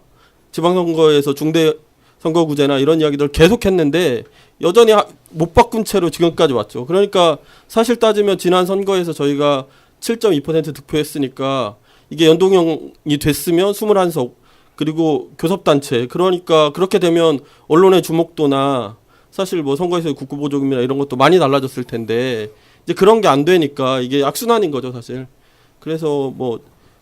지방선거에서 중대선거구제나 이런 이야기들 계속 했는데 여전히 못 바꾼 채로 지금까지 왔죠. 그러니까 사실 따지면 지난 선거에서 저희가 7.2% 득표했으니까 이게 연동형이 됐으면 21석 그리고 교섭단체 그러니까 그렇게 되면 언론의 주목도나 사실 뭐 선거에서의 국고보조금이나 이런 것도 많이 달라졌을 텐데 이제 그런 게 안 되니까 이게 악순환인 거죠 사실. 그래서 뭐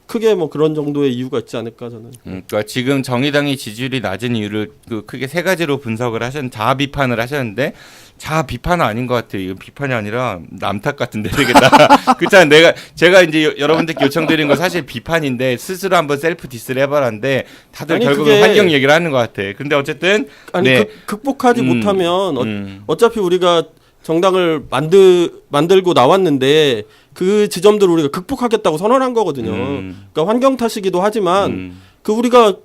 크게 뭐 그런 정도의 이유가 있지 않을까 저는. 그러니까 지금 정의당이 지지율이 낮은 이유를 크게 세 가지로 분석을 자아 비판을 하셨는데 자아 비판은 아닌 것 같아요. 이건 비판이 아니라 남탓 같은데 되겠다. 그렇잖아요. 제가 이제 여러분들께 요청드린 건 사실 비판인데 스스로 한번 셀프 디스를 해봐라는데 다들 결국은 환경 얘기를 하는 것 같아. 근데 어쨌든 네. 극복하지 못하면 어차피 우리가 정당을 만들고 나왔는데 그 지점들을 우리가 극복하겠다고 선언한 거거든요. 그러니까 환경 탓이기도 하지만 그 우리가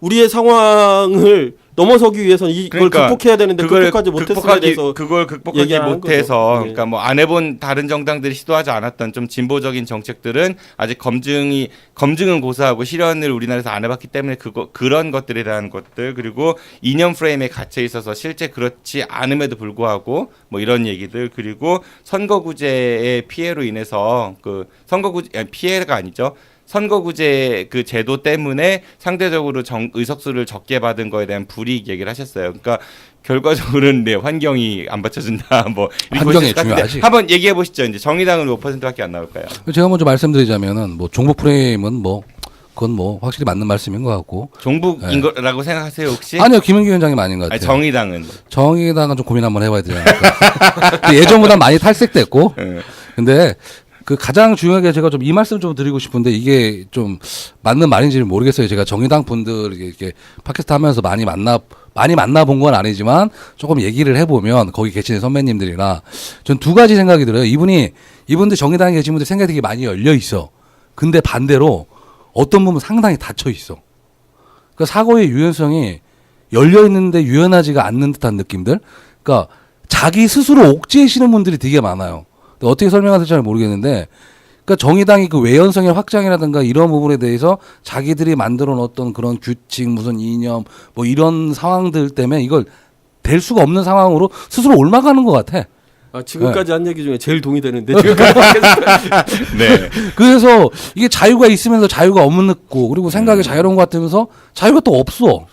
우리의 상황을 넘어서기 위해서는 이걸 그러니까 극복해야 되는데 극복하지 못했음에 대해서 그걸 극복하지 못해서 그러니까 뭐 안 해본 다른 정당들이 시도하지 않았던 좀 진보적인 정책들은 아직 검증은 고사하고 실현을 우리나라에서 안 해봤기 때문에 그런 것들에 대한 것들 그리고 이념 프레임에 갇혀 있어서 실제 그렇지 않음에도 불구하고 뭐 이런 얘기들 그리고 선거구제의 피해로 인해서 피해가 아니죠. 선거구제 그 제도 때문에 상대적으로 의석수를 적게 받은 거에 대한 불이익 얘기를 하셨어요. 그러니까 결과적으로는 네, 환경이 안 받쳐준다. 뭐 환경이 중요하지. 한번 얘기해 보시죠. 이제 정의당은 5%밖에 안 나올까요? 제가 먼저 말씀드리자면은 뭐 종북 프레임은 뭐 그건 뭐 확실히 맞는 말씀인 것 같고. 종북인 거라고 생각하세요 혹시? 아니요, 김은기 위원장이 아닌 것 같아요. 정의당은 좀 고민 한번 해봐야 되지 않을까. 예전보다 많이 탈색됐고. 근데 그 가장 중요하게 제가 좀 이 말씀 좀 드리고 싶은데 이게 좀 맞는 말인지는 모르겠어요. 제가 정의당 분들 이렇게 팟캐스트 하면서 많이 만나 본 건 아니지만 조금 얘기를 해보면 거기 계시는 선배님들이나 전 두 가지 생각이 들어요. 이분들 정의당에 계신 분들 생각이 되게 많이 열려 있어. 근데 반대로 어떤 부분 상당히 닫혀 있어. 그러니까 사고의 유연성이 열려 있는데 유연하지가 않는 듯한 느낌들. 그러니까 자기 스스로 옥죄시는 분들이 되게 많아요. 어떻게 설명해야 될지 잘 모르겠는데, 그러니까 정의당이 그 외연성의 확장이라든가 이런 부분에 대해서 자기들이 만들어 놓았던 그런 규칙, 무슨 이념, 뭐 이런 상황들 때문에 이걸 될 수가 없는 상황으로 스스로 옮아가는 것 같아. 지금까지 한 얘기 중에 제일 동의되는데. 네. 그래서 이게 자유가 있으면서 자유가 없고, 그리고 생각이 자유로운 것 같으면서 자유가 또 없어.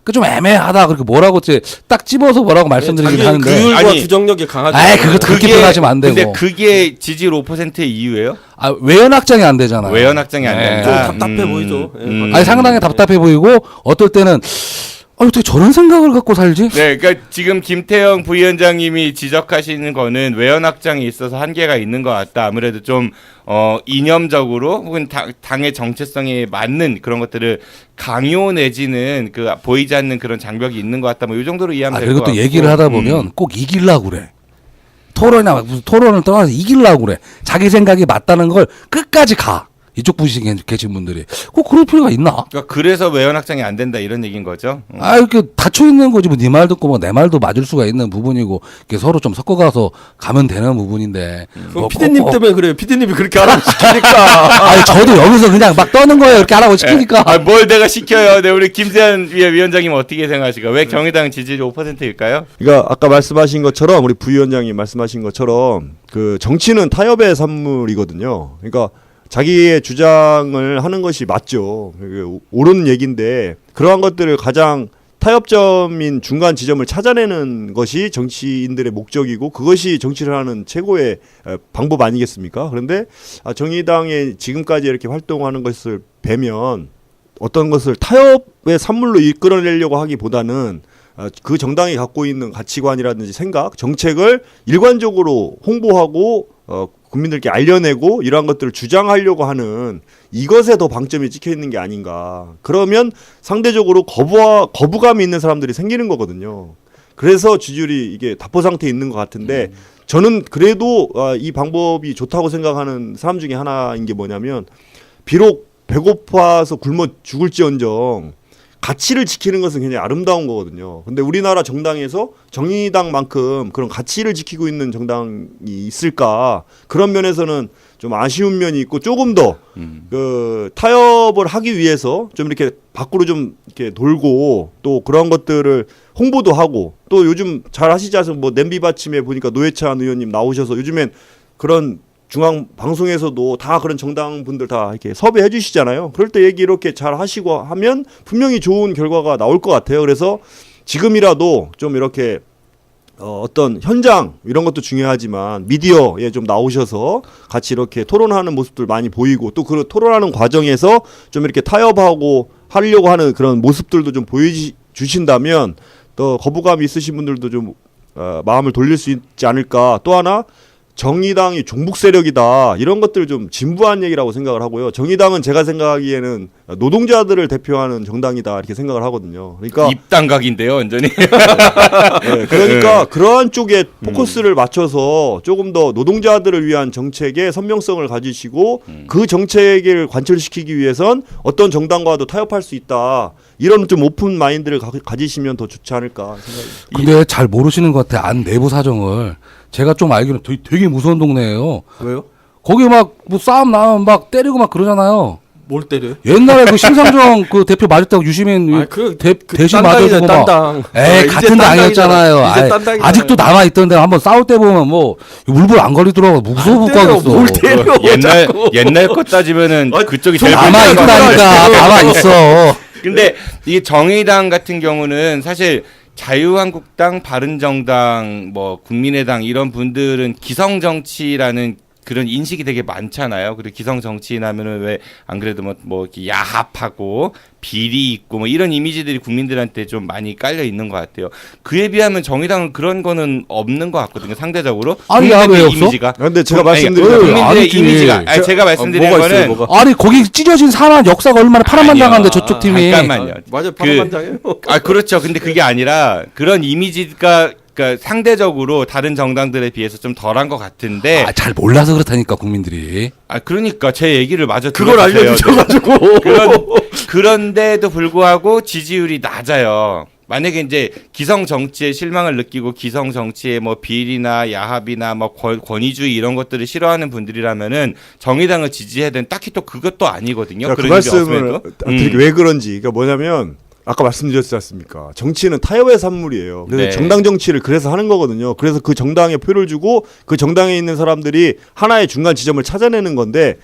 그 좀 애매하다. 그렇게 뭐라고 딱 집어서 뭐라고 말씀드리긴 하는데. 규율과 규정력이 강하죠. 그것도 그렇게 표현하시면 안 되고. 근데 그게 지지율 5%의 이유예요? 외연 확장이 안 되잖아요. 외연 확장이 안 된다. 좀 답답해 보이죠. 상당히 답답해 보이고 어떨 때는 어떻게 저런 생각을 갖고 살지? 네, 그러니까 지금 김태형 부위원장님이 지적하시는 거는 외연 확장이 있어서 한계가 있는 것 같다. 아무래도 좀 이념적으로 혹은 당의 정체성에 맞는 그런 것들을 강요 내지는 보이지 않는 그런 장벽이 있는 것 같다. 뭐 이 정도로 이해하면 될 것 같고. 그리고 또 얘기를 하다 보면 꼭 이기려고 그래. 토론을 떠나서 이기려고 그래. 자기 생각이 맞다는 걸 끝까지 가. 이쪽 분이 계신 분들이 꼭 그럴 필요가 있나? 그러니까 그래서 외연 확장이 안 된다 이런 얘기인 거죠. 아, 이렇게 닫혀 있는 거지 뭐 네 말 듣고 뭐 내 말도 맞을 수가 있는 부분이고 이렇게 서로 좀 섞어가서 가면 되는 부분인데. 그럼 피디님 때문에 그래요. 피디님이 그렇게 하라고 시키니까. 아니 저도 여기서 그냥 막 떠는 거예요. 이렇게 하라고 시키니까. 아, 뭘 내가 시켜요? 네, 우리 김세현 위원장님 어떻게 생각하실까? 왜 정의당 지지율이 5%일까요? 그러니까 아까 말씀하신 것처럼 우리 부위원장님 말씀하신 것처럼 그 정치는 타협의 산물이거든요. 그러니까 자기의 주장을 하는 것이 맞죠. 옳은 얘기인데 그러한 것들을 가장 타협점인 중간 지점을 찾아내는 것이 정치인들의 목적이고 그것이 정치를 하는 최고의 방법 아니겠습니까? 그런데 정의당의 지금까지 이렇게 활동하는 것을 뵈면 어떤 것을 타협의 산물로 이끌어내려고 하기보다는 그 정당이 갖고 있는 가치관이라든지 생각, 정책을 일관적으로 홍보하고 국민들께 알려내고 이러한 것들을 주장하려고 하는 이것에 더 방점이 찍혀 있는 게 아닌가. 그러면 상대적으로 거부감이 있는 사람들이 생기는 거거든요. 그래서 지지율이 이게 답보 상태에 있는 것 같은데 저는 그래도 이 방법이 좋다고 생각하는 사람 중에 하나인 게 뭐냐면 비록 배고파서 굶어 죽을지언정 가치를 지키는 것은 굉장히 아름다운 거거든요. 근데 우리나라 정당에서 정의당만큼 그런 가치를 지키고 있는 정당이 있을까? 그런 면에서는 좀 아쉬운 면이 있고 조금 더 그 타협을 하기 위해서 좀 이렇게 밖으로 좀 이렇게 돌고 또 그런 것들을 홍보도 하고 또 요즘 잘 하시지 않습니까? 뭐 냄비 받침에 보니까 노회찬 의원님 나오셔서 요즘엔 그런 중앙 방송에서도 다 그런 정당 분들 다 이렇게 섭외해 주시잖아요. 그럴 때 얘기 이렇게 잘 하시고 하면 분명히 좋은 결과가 나올 것 같아요. 그래서 지금이라도 좀 이렇게 어떤 현장 이런 것도 중요하지만 미디어에 좀 나오셔서 같이 이렇게 토론하는 모습들 많이 보이고 또 그 토론하는 과정에서 좀 이렇게 타협하고 하려고 하는 그런 모습들도 좀 보여주신다면 또 거부감이 있으신 분들도 좀 마음을 돌릴 수 있지 않을까. 또 하나 정의당이 종북 세력이다 이런 것들을 좀 진부한 얘기라고 생각을 하고요. 정의당은 제가 생각하기에는 노동자들을 대표하는 정당이다 이렇게 생각을 하거든요. 그러니까 입당각인데요, 완전히. 네, 그러니까 그러한 쪽에 포커스를 맞춰서 조금 더 노동자들을 위한 정책의 선명성을 가지시고 그 정책을 관철시키기 위해선 어떤 정당과도 타협할 수 있다. 이런 좀 오픈 마인드를 가지시면 더 좋지 않을까 생각합니다. 근데 잘 모르시는 것 같아. 안 내부 사정을. 제가 좀 알기로는 되게 무서운 동네예요. 왜요? 거기 막 뭐 싸움 나면 막 때리고 막 그러잖아요. 뭘 때려요? 옛날에 그 심상정 그 대표 맞았다고 유시민 대신 맞아주고 막. 에이 같은 당이었잖아요. 아직도 남아 있던데 한번 싸울 때 보면 뭐 울불 안 걸리더라고. 무서워 못 가겠어. 뭘 때려? 옛날 것 따지면은 그쪽이 제일 남아 있다니까. 남아 있어. 근데 이 정의당 같은 경우는 사실 자유한국당, 바른정당, 뭐 국민의당 이런 분들은 기성 정치라는 그런 인식이 되게 많잖아요. 그리고 기성 정치인하면은 왜 안 그래도 뭐 이렇게 야합하고 비리 있고 뭐 이런 이미지들이 국민들한테 좀 많이 깔려 있는 것 같아요. 그에 비하면 정의당은 그런 거는 없는 것 같거든요. 상대적으로. 아니 왜 없어? 그런데 제가 말씀드린 국민들의 이미지가 제가 말씀드린 거는 아니 거기 찢어진 사람 역사가 얼마나 파란만장한데 저쪽 팀이. 잠깐만요. 맞아요. 파란만장해요. 그렇죠. 근데 그게 아니라 그런 이미지가 그러니까 상대적으로 다른 정당들에 비해서 좀 덜한 것 같은데 잘 몰라서 그렇다니까 국민들이. 그러니까 제 얘기를 마저 그걸 알려주셔가지고 그런데도 불구하고 지지율이 낮아요. 만약에 이제 기성 정치에 실망을 느끼고 기성 정치에 뭐 비리나 야합이나 뭐 권위주의 이런 것들을 싫어하는 분들이라면은 정의당을 지지해야 되는 딱히 또 그것도 아니거든요. 그 말씀을 드리기 왜 그런지 그러니까 뭐냐면. 아까 말씀드렸지 않습니까? 정치는 타협의 산물이에요. 그래서 네. 정당 정치를 그래서 하는 거거든요. 그래서 그 정당에 표를 주고 그 정당에 있는 사람들이 하나의 중간 지점을 찾아내는 건데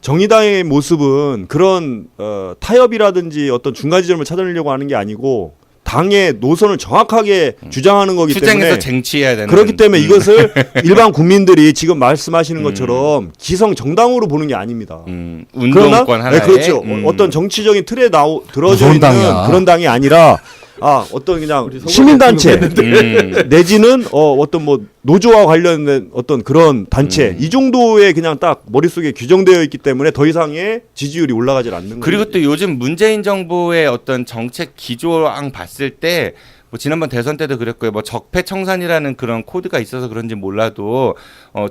정의당의 모습은 그런 타협이라든지 어떤 중간 지점을 찾아내려고 하는 게 아니고 당의 노선을 정확하게 주장하는 거기 때문에 투쟁해서 쟁취해야 되는 그렇기 때문에 이것을 일반 국민들이 지금 말씀하시는 것처럼 기성 정당으로 보는 게 아닙니다. 운동권 하나에 그렇죠. 어떤 정치적인 틀에 들어져 있는 그런 당이 아니라 어떤 그냥 시민단체 내지는 어떤 뭐 노조와 관련된 어떤 그런 단체 이 정도의 그냥 딱 머릿속에 규정되어 있기 때문에 더 이상의 지지율이 올라가질 않는 거예요. 그리고 또 요즘 문재인 정부의 어떤 정책 기조랑 봤을 때 뭐 지난번 대선 때도 그랬고요. 뭐 적폐청산이라는 그런 코드가 있어서 그런지 몰라도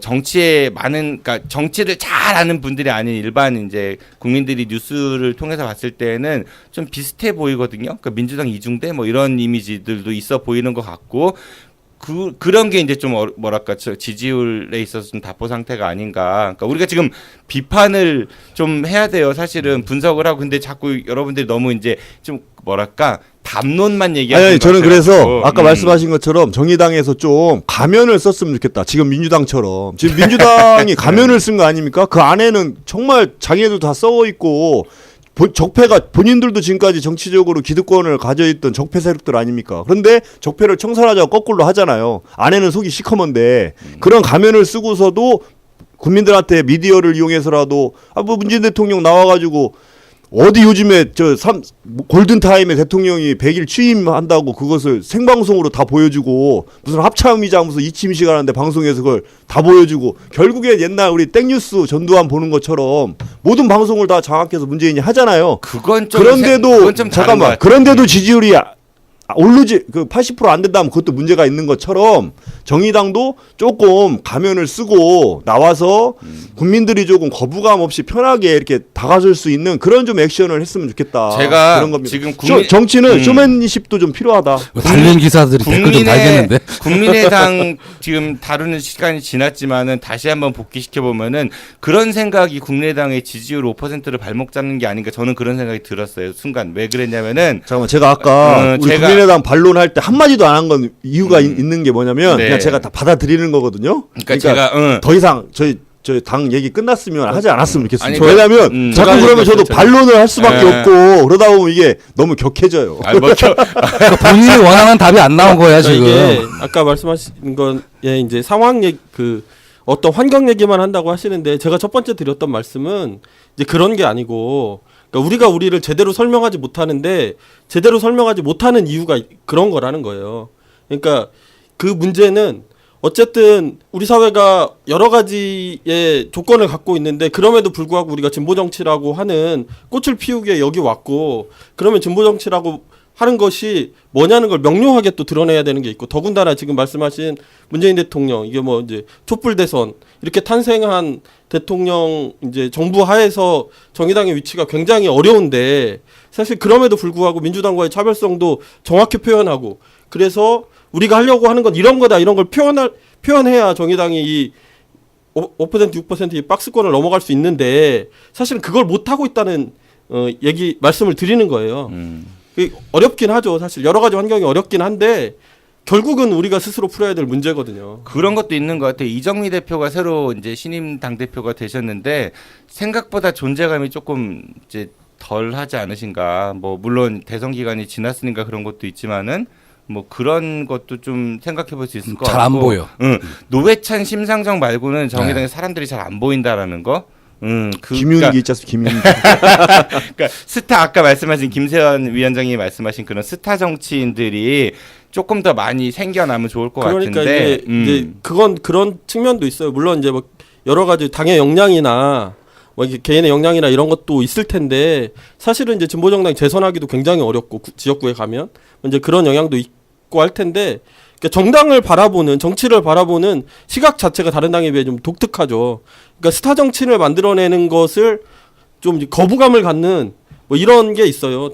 정치에 많은 그러니까 정치를 잘 아는 분들이 아닌 일반 이제 국민들이 뉴스를 통해서 봤을 때는 좀 비슷해 보이거든요. 그러니까 민주당 이중대 뭐 이런 이미지들도 있어 보이는 것 같고 그런 게 이제 좀 뭐랄까 지지율에 있어서 좀 답보 상태가 아닌가. 그러니까 우리가 지금 비판을 좀 해야 돼요. 사실은 분석을 하고 근데 자꾸 여러분들이 너무 이제 좀 뭐랄까 담론만 얘기하는 아니, 저는 같아가지고. 그래서 아까 말씀하신 것처럼 정의당에서 좀 가면을 썼으면 좋겠다. 지금 민주당처럼. 지금 민주당이 가면을 쓴 거 아닙니까? 그 안에는 정말 자기네들 다 써 있고 적폐가 본인들도 지금까지 정치적으로 기득권을 가져있던 적폐 세력들 아닙니까? 그런데 적폐를 청산하자고 거꾸로 하잖아요. 안에는 속이 시커먼데 그런 가면을 쓰고서도 국민들한테 미디어를 이용해서라도 뭐 문재인 대통령 나와가지고 어디 요즘에 골든타임에 대통령이 100일 취임한다고 그것을 생방송으로 다 보여주고 무슨 합참의장 무슨 이침식 하는데 방송에서 그걸 다 보여주고 결국에 옛날 우리 땡뉴스 전두환 보는 것처럼 모든 방송을 다 장악해서 문재인이 하잖아요. 그건 좀 그런데도 좀 잠깐만 그런데도 지지율이 오르지 80% 안 된다면 그것도 문제가 있는 것처럼 정의당도 조금 가면을 쓰고 나와서 국민들이 조금 거부감 없이 편하게 이렇게 다가설 수 있는 그런 좀 액션을 했으면 좋겠다. 제가 그런 겁니다. 지금 정치는 쇼맨십도 좀 필요하다. 달린 기사들이 댓글 좀 달겠는데. 국민의당 지금 다루는 시간이 지났지만은 다시 한번 복귀시켜 보면은 그런 생각이 국민의당의 지지율 5%를 발목 잡는 게 아닌가 저는 그런 생각이 들었어요. 순간 왜 그랬냐면은 잠깐만 제가 아까 우리 국민의당 반론할 때 한마디도 안 한 건 이유가 있는 게 뭐냐면 네. 그냥 제가 다 받아들이는 거거든요. 그러니까 제가 더 이상 저희 당 얘기 끝났으면 하지 않았으면 좋겠습니다. 아니, 왜냐하면 자꾸 그러면 저도 반론을 할 수밖에 없고 그러다 보면 이게 너무 격해져요. 본인이 원하는 답이 안 나온 거야 지금. 이게 아까 말씀하신 건 이제 상황 얘기 어떤 환경 얘기만 한다고 하시는데 제가 첫 번째 드렸던 말씀은 이제 그런 게 아니고 그러니까 우리가 우리를 제대로 설명하지 못하는데 제대로 설명하지 못하는 이유가 그런 거라는 거예요. 그러니까 그 문제는 어쨌든 우리 사회가 여러 가지의 조건을 갖고 있는데 그럼에도 불구하고 우리가 진보 정치라고 하는 꽃을 피우기에 여기 왔고 그러면 진보 정치라고 하는 것이 뭐냐는 걸 명료하게 또 드러내야 되는 게 있고 더군다나 지금 말씀하신 문재인 대통령 이게 뭐 이제 촛불 대선 이렇게 탄생한 대통령 이제 정부 하에서 정의당의 위치가 굉장히 어려운데 사실 그럼에도 불구하고 민주당과의 차별성도 정확히 표현하고 그래서 우리가 하려고 하는 건 이런 거다 이런 걸 표현해야 정의당이 이 5% 6% 이 박스권을 넘어갈 수 있는데 사실은 그걸 못 하고 있다는 말씀을 드리는 거예요. 어렵긴 하죠. 사실 여러 가지 환경이 어렵긴 한데 결국은 우리가 스스로 풀어야 될 문제거든요. 그런 것도 있는 것 같아요. 이정미 대표가 새로 이제 신임 당 대표가 되셨는데 생각보다 존재감이 조금 이제 덜 하지 않으신가. 뭐 물론 대선 기간이 지났으니까 그런 것도 있지만은 뭐 그런 것도 좀 생각해 볼 수 있을 것 같고. 잘 안 보여. 노회찬 심상정 말고는 정의당의 사람들이 잘 안 보인다라는 거. 김윤기 있지 않습니까? 김윤기. 그러니까 스타 아까 말씀하신 김세현 위원장이 말씀하신 그런 스타 정치인들이 조금 더 많이 생겨나면 좋을 것 그러니까 같은데. 이제 그건 그런 측면도 있어요. 물론 이제 뭐 여러 가지 당의 역량이나 뭐 개인의 역량이나 이런 것도 있을 텐데 사실은 이제 진보 정당이 재선하기도 굉장히 어렵고 지역구에 가면 이제 그런 영향도 있고 할 텐데. 그러니까 정당을 바라보는 정치를 바라보는 시각 자체가 다른 당에 비해 좀 독특하죠. 그러니까 스타 정치인을 만들어내는 것을 좀 거부감을 갖는 뭐 이런 게 있어요.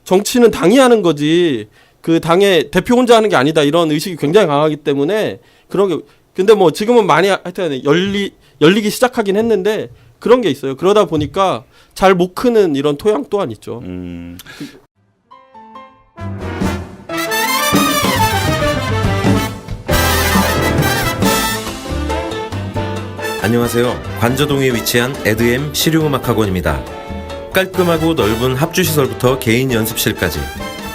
정치는 당이 하는 거지 그 당의 대표 혼자 하는 게 아니다 이런 의식이 굉장히 강하기 때문에 그런 게 근데 뭐 지금은 많이 하여튼 열리기 시작하긴 했는데 그런 게 있어요. 그러다 보니까 잘 못 크는 이런 토양 또한 있죠. 안녕하세요. 관저동에 위치한 에드엠 실용음악학원입니다. 깔끔하고 넓은 합주시설부터 개인 연습실까지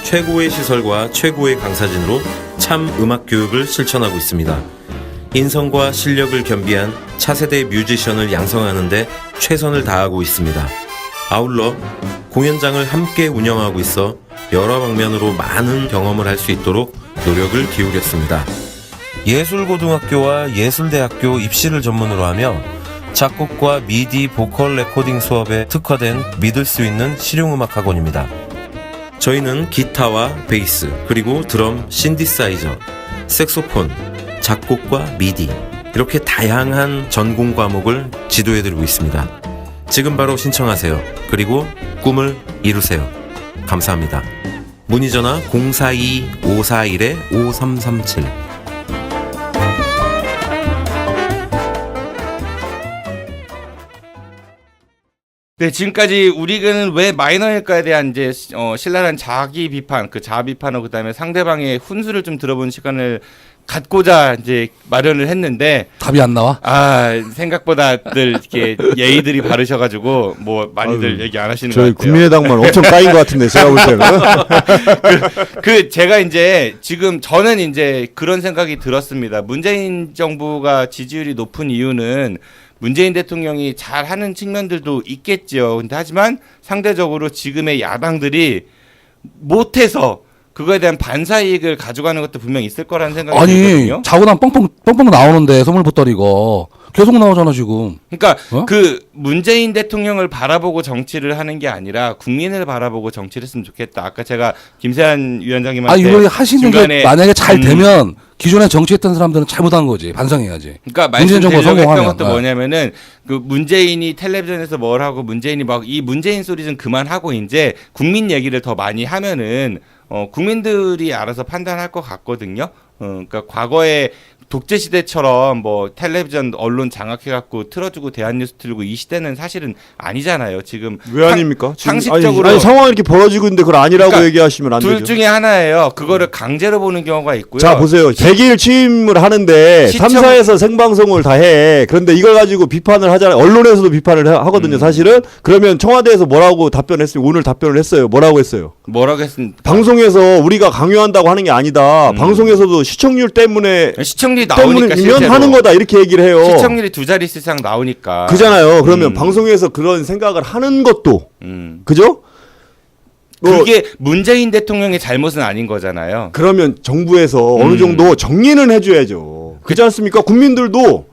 최고의 시설과 최고의 강사진으로 참 음악 교육을 실천하고 있습니다. 인성과 실력을 겸비한 차세대 뮤지션을 양성하는 데 최선을 다하고 있습니다. 아울러 공연장을 함께 운영하고 있어 여러 방면으로 많은 경험을 할 수 있도록 노력을 기울였습니다. 예술고등학교와 예술대학교 입시를 전문으로 하며 작곡과 미디 보컬 레코딩 수업에 특화된 믿을 수 있는 실용음악학원입니다. 저희는 기타와 베이스, 그리고 드럼, 신디사이저, 색소폰, 작곡과 미디 이렇게 다양한 전공 과목을 지도해드리고 있습니다. 지금 바로 신청하세요. 그리고 꿈을 이루세요. 감사합니다. 문의전화 042-541-5337. 네, 지금까지 우리는 왜 마이너일까에 대한 이제 신랄한 자기 비판, 그 자아 비판하고 그다음에 상대방의 훈수를 좀 들어보는 시간을 갖고자 이제 마련을 했는데 답이 안 나와? 생각보다들 이렇게 예의들이 바르셔가지고 뭐 많이들 얘기 안 하시는 것 저희 같아요. 국민의당만 엄청 까인 것 같은데 제가 볼 때는. 제가 이제 지금 저는 이제 그런 생각이 들었습니다. 문재인 정부가 지지율이 높은 이유는 문재인 대통령이 잘하는 측면들도 있겠지요. 근데 하지만 상대적으로 지금의 야당들이 못해서 그거에 대한 반사이익을 가져가는 것도 분명히 있을 거라는 생각이 들거든요. 자고난 뻥뻥 나오는데 선물 보따리가 계속 나오잖아 지금. 그러니까 그 문재인 대통령을 바라보고 정치를 하는 게 아니라 국민을 바라보고 정치를 했으면 좋겠다. 아까 제가 김세한 위원장님한테 이걸 하시는 게 만약에 잘 되면 기존에 정치했던 사람들은 잘못한 거지. 반성해야지. 그러니까 말씀드리려고 했던 것도 뭐냐면은 그 문재인이 텔레비전에서 뭘 하고 문재인이 막 이 문재인 소리 좀 그만하고 이제 국민 얘기를 더 많이 하면은 국민들이 알아서 판단할 것 같거든요. 그러니까 과거에 독재 시대처럼 뭐 텔레비전 언론 장악해갖고 틀어주고 대한뉴스 틀고 이 시대는 사실은 아니잖아요. 지금 왜 아닙니까? 상식적으로 아니, 상황이 이렇게 벌어지고 있는데 그걸 아니라고 그러니까 얘기하시면 안 되죠. 둘 중에 하나예요. 그거를 강제로 보는 경우가 있고요. 자 보세요. 100일 취임을 하는데 3사에서 생방송을 다 해. 그런데 이걸 가지고 비판을 하잖아요. 언론에서도 비판을 하거든요. 사실은. 그러면 청와대에서 뭐라고 답변했어요? 오늘 답변을 했어요. 뭐라고 했어요? 뭐라고 했습니까? 방송에서 우리가 강요한다고 하는 게 아니다. 방송에서도 시청률 때문에 나오니까 이면 하는 거다 이렇게 얘기를 해요. 시청률이 두 자릿수 이상 나오니까. 그잖아요. 그러면 방송에서 그런 생각을 하는 것도 그죠? 그게 문재인 대통령의 잘못은 아닌 거잖아요. 그러면 정부에서 어느 정도 정리는 해줘야죠. 그렇지 않습니까? 국민들도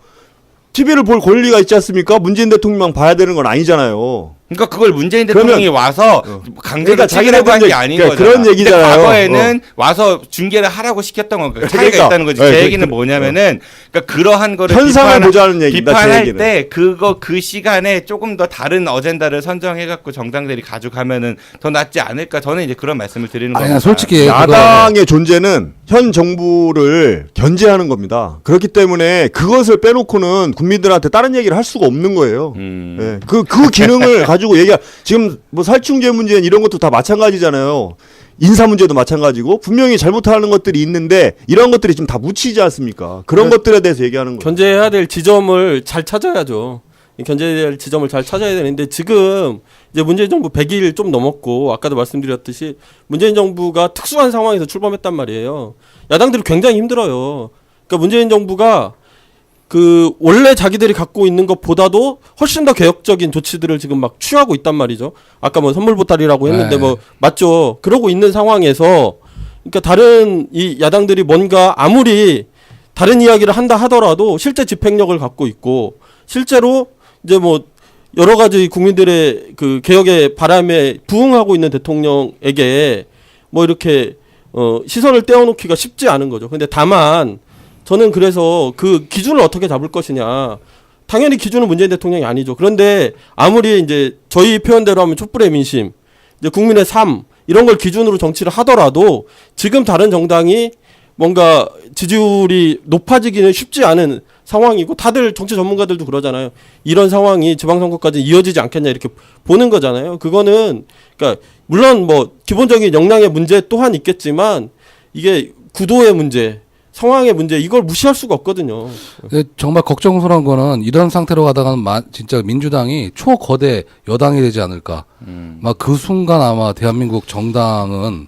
TV를 볼 권리가 있지 않습니까? 문재인 대통령만 봐야 되는 건 아니잖아요. 그러니까 그걸 문재인 대통령이 와서 강제로 찍으려고 한 게 아닌 거잖아. 그런 얘기잖아요. 과거에는 와서 중계를 하라고 시켰던 건가? 차이가 있다는 거지. 제 얘기는 뭐냐면은 그러니까 그러한 거를 현상을 보자는 얘기다. 비판할 때 그 시간에 조금 더 다른 어젠다를 선정해갖고 정당들이 가져가면은 더 낫지 않을까? 저는 이제 그런 말씀을 드리는 겁니다. 솔직히 야당의 존재는 현 정부를 견제하는 겁니다. 그렇기 때문에 그것을 빼놓고는 국민들한테 다른 얘기를 할 수가 없는 거예요. 네. 그 기능을 가지고 지금 뭐 살충제 문제는 이런 것도 다 마찬가지잖아요. 인사 문제도 마찬가지고 분명히 잘못하는 것들이 있는데 이런 것들이 지금 다 묻히지 않습니까? 그런 것들에 대해서 얘기하는 거예요. 견제해야 될 지점을 잘 찾아야죠. 견제해야 될 지점을 잘 찾아야 되는데 지금 이제 문재인 정부 100일 좀 넘었고 아까도 말씀드렸듯이 문재인 정부가 특수한 상황에서 출범했단 말이에요. 야당들이 굉장히 힘들어요. 그러니까 문재인 정부가 그 원래 자기들이 갖고 있는 것보다도 훨씬 더 개혁적인 조치들을 지금 막 취하고 있단 말이죠. 아까 뭐 선물 보따리라고 했는데 뭐 맞죠. 그러고 있는 상황에서 그러니까 다른 이 야당들이 뭔가 아무리 다른 이야기를 한다 하더라도 실제 집행력을 갖고 있고 실제로 이제 뭐 여러 가지 국민들의 그 개혁의 바람에 부응하고 있는 대통령에게 뭐 이렇게 시선을 떼어놓기가 쉽지 않은 거죠. 근데 다만 저는 그래서 그 기준을 어떻게 잡을 것이냐. 당연히 기준은 문재인 대통령이 아니죠. 그런데 아무리 이제 저희 표현대로 하면 촛불의 민심, 이제 국민의 삶 이런 걸 기준으로 정치를 하더라도 지금 다른 정당이 뭔가 지지율이 높아지기는 쉽지 않은 상황이고 다들 정치 전문가들도 그러잖아요. 이런 상황이 지방선거까지 이어지지 않겠냐 이렇게 보는 거잖아요. 그거는 그러니까 물론 뭐 기본적인 역량의 문제 또한 있겠지만 이게 구도의 문제, 상황의 문제 이걸 무시할 수가 없거든요. 정말 걱정스러운 거는 이런 상태로 가다가는 진짜 민주당이 초거대 여당이 되지 않을까. 막 그 순간 아마 대한민국 정당은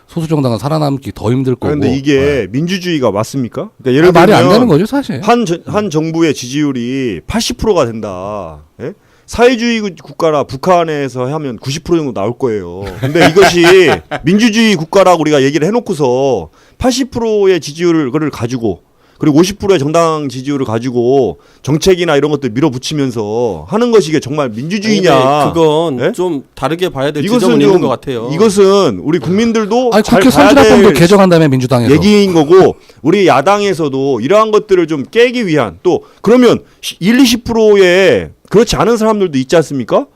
소수 정당은 살아남기 더 힘들 거고. 그런데 이게 민주주의가 맞습니까? 그러니까 예를 들면 말이 안 되는 거죠 사실. 한 정부의 지지율이 80%가 된다. 예? 사회주의 국가라 북한에서 하면 90% 정도 나올 거예요. 근데 이것이 민주주의 국가라고 우리가 얘기를 해놓고서 80%의 지지율을 가지고 그리고 50%의 정당 지지율을 가지고 정책이나 이런 것들 밀어붙이면서 하는 것이 이게 정말 민주주의냐? 아니, 그건 네? 좀 다르게 봐야 될 이것은 지점은 있는 좀 것 같아요. 이것은 우리 국민들도 아니, 잘 국회 봐야 선진화법도 될 개정한 다음에 민주당에서 얘기인 거고 우리 야당에서도 이러한 것들을 좀 깨기 위한 또 그러면 20%의 그렇지 않은 사람들도 있지 않습니까?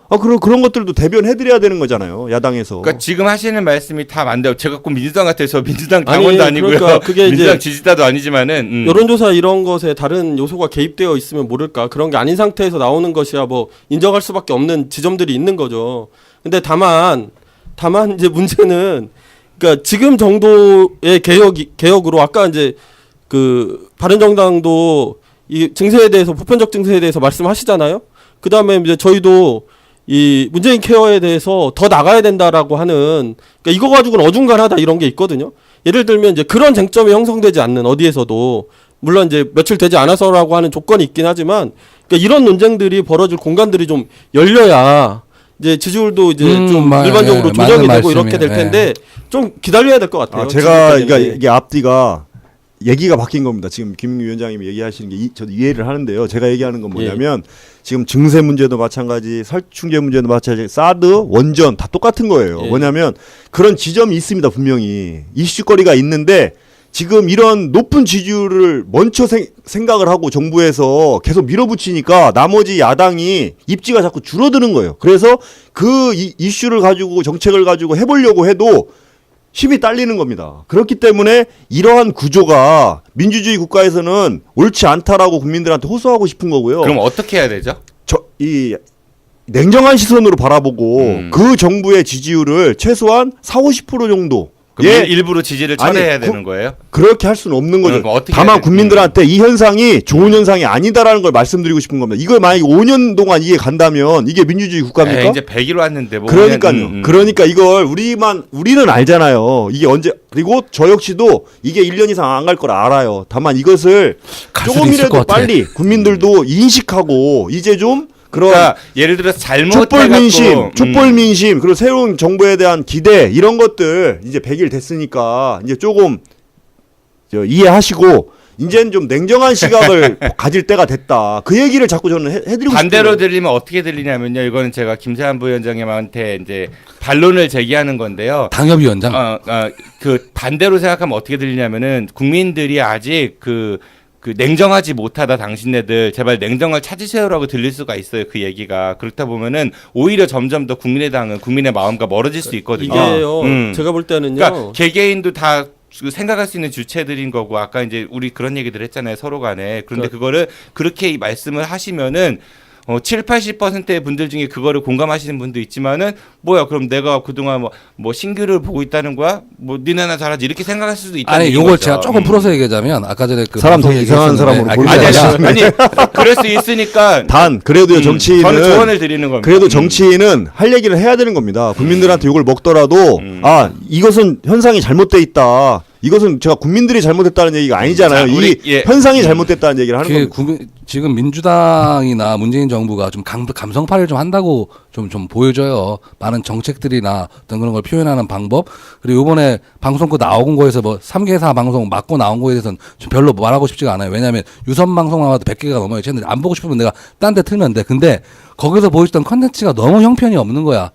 그런 것들도 대변해드려야 되는 거잖아요. 야당에서. 그러니까 지금 하시는 말씀이 다 맞는데 제가 꼭 민주당 같아서 민주당 아니, 당원도 아니고요. 그러니까 그게 민주당 이제 지지자도 아니지만은 여론조사 이런 것에 다른 요소가 개입되어 있으면 모를까. 그런 게 아닌 상태에서 나오는 것이야 뭐 인정할 수밖에 없는 지점들이 있는 거죠. 근데 다만 이제 문제는 그러니까 지금 정도의 개혁으로 아까 이제 그 바른정당도 이 증세에 대해서 보편적 증세에 대해서 말씀하시잖아요. 그 다음에 이제 저희도 이 문재인 케어에 대해서 더 나가야 된다라고 하는 그러니까 이거 가지고는 어중간하다 이런 게 있거든요. 예를 들면 이제 그런 쟁점이 형성되지 않는 어디에서도 물론 이제 며칠 되지 않아서라고 하는 조건이 있긴 하지만 그러니까 이런 논쟁들이 벌어질 공간들이 좀 열려야 이제 지지율도 이제 좀 일반적으로 조정이 되고 이렇게 될 텐데 좀 기다려야 될 것 같아요. 제가 그러니까 이게 앞뒤가 얘기가 바뀐 겁니다. 지금 김민규 위원장님이 얘기하시는 게 저도 이해를 하는데요. 제가 얘기하는 건 뭐냐면 지금 증세 문제도 마찬가지, 살충제 문제도 마찬가지, 사드, 원전 다 똑같은 거예요. 뭐냐면 그런 지점이 있습니다. 분명히 이슈거리가 있는데 지금 이런 높은 지지율을 먼저 생각을 하고 정부에서 계속 밀어붙이니까 나머지 야당이 입지가 자꾸 줄어드는 거예요. 그래서 그 이슈를 가지고 정책을 가지고 해보려고 해도 힘이 딸리는 겁니다. 그렇기 때문에 이러한 구조가 민주주의 국가에서는 옳지 않다라고 국민들한테 호소하고 싶은 거고요. 그럼 어떻게 해야 되죠? 이 냉정한 시선으로 바라보고 그 정부의 지지율을 최소한 40-50% 정도 일부러 지지를 철회해야 되는 거예요? 그렇게 할 수는 없는 거죠. 어떻게 다만 국민들한테 이 현상이 좋은 현상이 아니다라는 걸 말씀드리고 싶은 겁니다. 이걸 만약에 5년 동안 이해 간다면 이게 민주주의 국가입니까? 이제 100일 왔는데 뭐 그러니까요. 그러니까 이걸 우리는 알잖아요. 이게 언제 그리고 저 역시도 이게 1년 이상 안 갈 걸 알아요. 다만 이것을 조금이라도 빨리 국민들도 인식하고 이제 좀 그러니까 예를 들어서 촛불 민심 그리고 새로운 정부에 대한 기대 이런 것들 이제 100일 됐으니까 이제 조금 이해하시고 이제는 좀 냉정한 시각을 가질 때가 됐다. 그 얘기를 자꾸 저는 해드리고 싶어요. 반대로 들리면 어떻게 들리냐면요. 이거는 제가 김세한 부위원장님한테 이제 반론을 제기하는 건데요. 당협위원장. 그 반대로 생각하면 어떻게 들리냐면은 국민들이 아직 그 냉정하지 못하다 당신네들 제발 냉정을 찾으세요라고 들릴 수가 있어요. 그 얘기가 그렇다 보면은 오히려 점점 더 국민의당은 국민의 마음과 멀어질 수 있거든요. 이게요. 제가 볼 때는요. 그러니까 개개인도 다 생각할 수 있는 주체들인 거고 아까 이제 우리 그런 얘기들 했잖아요. 서로 간에. 그런데 그거를 그렇게 말씀을 하시면은 7-80%의 분들 중에 그거를 공감하시는 분도 있지만은 뭐야 그럼 내가 그동안 뭐 신규를 보고 있다는 거야? 뭐 니네나 잘하지 이렇게 생각할 수도 있다. 아니 요걸 제가 조금 풀어서 얘기하자면 아까 전에 그 사람 되게 이상한 사람으로 아니 그럴 수 있으니까 단 그래도요 정치인은 저는 조언을 드리는 겁니다. 그래도 정치인은 할 얘기를 해야 되는 겁니다. 국민들한테 욕을 먹더라도 이것은 현상이 잘못돼 있다. 이것은 제가 국민들이 잘못했다는 얘기가 아니잖아요. 이 현상이 잘못됐다는 얘기를 하는 겁니다. 지금 민주당이나 문재인 정부가 좀 감성파를 좀 한다고 좀 보여져요. 많은 정책들이나 어떤 그런 걸 표현하는 방법. 그리고 이번에 방송국 나온 거에서 뭐 3개사 방송 맞고 나온 거에 대해서는 좀 별로 말하고 싶지가 않아요. 왜냐하면 유선 방송 나와도 100개가 넘어요. 채널 안 보고 싶으면 내가 딴 데 틀면 돼. 근데 거기서 보여줬던 컨텐츠가 너무 형편이 없는 거야.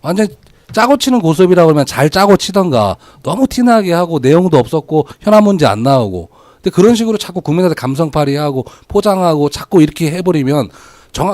완전 짜고 치는 고수업이라고 그러면 잘 짜고 치던가 너무 티나게 하고 내용도 없었고 현안 문제 안 나오고 근데 그런 식으로 자꾸 국민한테 감성팔이하고 포장하고 자꾸 이렇게 해버리면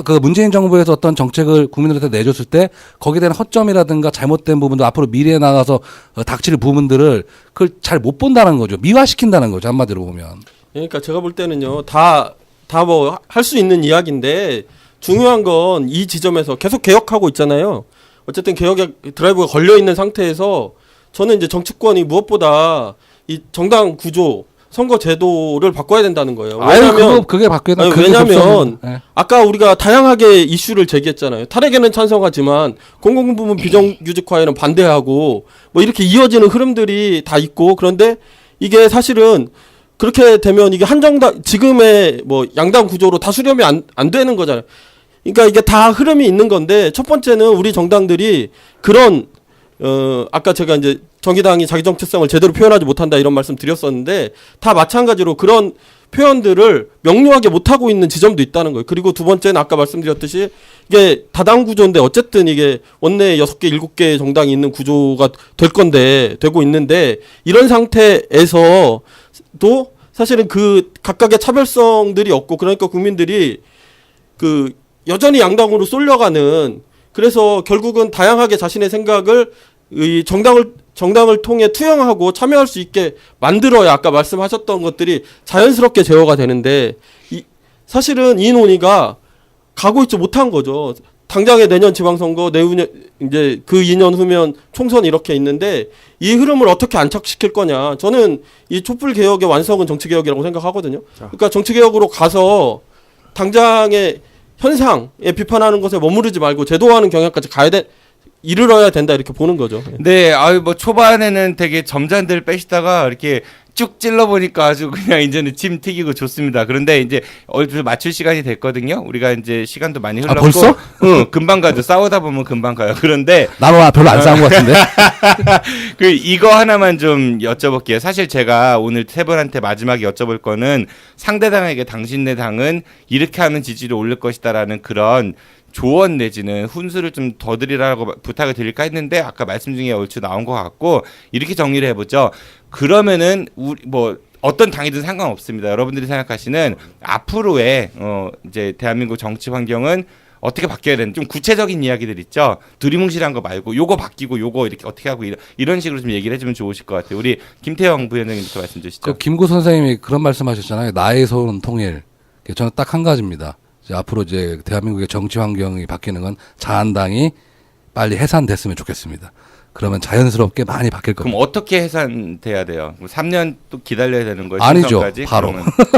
그 문재인 정부에서 어떤 정책을 국민들한테 내줬을 때 거기에 대한 허점이라든가 잘못된 부분도 앞으로 미래에 나가서 닥칠 부분들을 그걸 잘 못 본다는 거죠. 미화시킨다는 거죠. 한마디로 보면. 그러니까 제가 볼 때는요. 다 뭐 할 수 있는 이야기인데 중요한 건 이 지점에서 계속 개혁하고 있잖아요. 어쨌든 개혁의 드라이브가 걸려 있는 상태에서 저는 이제 정치권이 무엇보다 이 정당 구조, 선거 제도를 바꿔야 된다는 거예요. 왜냐면 그게 바뀌는 왜냐면 아까 우리가 다양하게 이슈를 제기했잖아요. 탈핵에는 찬성하지만 공공부문 비정규직화에는 반대하고 뭐 이렇게 이어지는 흐름들이 다 있고 그런데 이게 사실은 그렇게 되면 이게 한정당 지금의 뭐 양당 구조로 다 수렴이 안 되는 거잖아요. 그러니까 이게 다 흐름이 있는 건데 첫 번째는 우리 정당들이 그런 아까 제가 이제 정의당이 자기 정체성을 제대로 표현하지 못한다 이런 말씀 드렸었는데 다 마찬가지로 그런 표현들을 명료하게 못하고 있는 지점도 있다는 거예요. 그리고 두 번째는 아까 말씀드렸듯이 이게 다당 구조인데 어쨌든 이게 원내 6개, 7개 정당이 있는 구조가 되고 있는데 이런 상태에서 또 사실은 그 각각의 차별성들이 없고 그러니까 국민들이 그 여전히 양당으로 쏠려가는 그래서 결국은 다양하게 자신의 생각을 이 정당을 통해 투영하고 참여할 수 있게 만들어야 아까 말씀하셨던 것들이 자연스럽게 제어가 되는데 사실은 이 논의가 가고 있지 못한 거죠. 당장에 내년 지방선거, 내후년 이제 그 2년 후면 총선 이렇게 있는데 이 흐름을 어떻게 안착시킬 거냐. 저는 이 촛불 개혁의 완성은 정치 개혁이라고 생각하거든요. 그러니까 정치 개혁으로 가서 당장의 현상에 비판하는 것에 머무르지 말고 제도화하는 경향까지 이르러야 된다 이렇게 보는 거죠. 네, 뭐 초반에는 되게 점잖들 빼시다가 이렇게 쭉 찔러보니까 아주 그냥 이제는 침 튀기고 좋습니다. 그런데 이제 얼핏 맞출 시간이 됐거든요. 우리가 이제 시간도 많이 흘렀고. 벌써? 응, 금방 가죠. 싸우다 보면 금방 가요. 그런데 나와 별로 안 싸운 것 같은데. 이거 하나만 좀 여쭤볼게요. 사실 제가 오늘 세 분한테 마지막에 여쭤볼 거는 상대당에게 당신네 당은 이렇게 하면 지지를 올릴 것이다라는 그런 조언 내지는 훈수를 좀 더 드리라고 부탁을 드릴까 했는데 아까 말씀 중에 얼추 나온 것 같고 이렇게 정리를 해보죠. 그러면은 우리 뭐 어떤 당이든 상관없습니다. 여러분들이 생각하시는 앞으로의 이제 대한민국 정치 환경은 어떻게 바뀌어야 되는 좀 구체적인 이야기들 있죠. 두리뭉실한 거 말고 요거 바뀌고 요거 이렇게 어떻게 하고 이런 식으로 좀 얘기를 해주면 좋으실 것 같아요. 우리 김태형 부위원장님부터 말씀 주시죠. 김구 선생님이 그런 말씀하셨잖아요. 나의 소원 통일. 저는 딱 한 가지입니다. 앞으로 이제 대한민국의 정치 환경이 바뀌는 건 자한당이 빨리 해산됐으면 좋겠습니다. 그러면 자연스럽게 많이 바뀔 겁니다. 그럼 어떻게 해산돼야 돼요? 3년 또 기다려야 되는 거예요? 아니죠. 심판까지? 바로.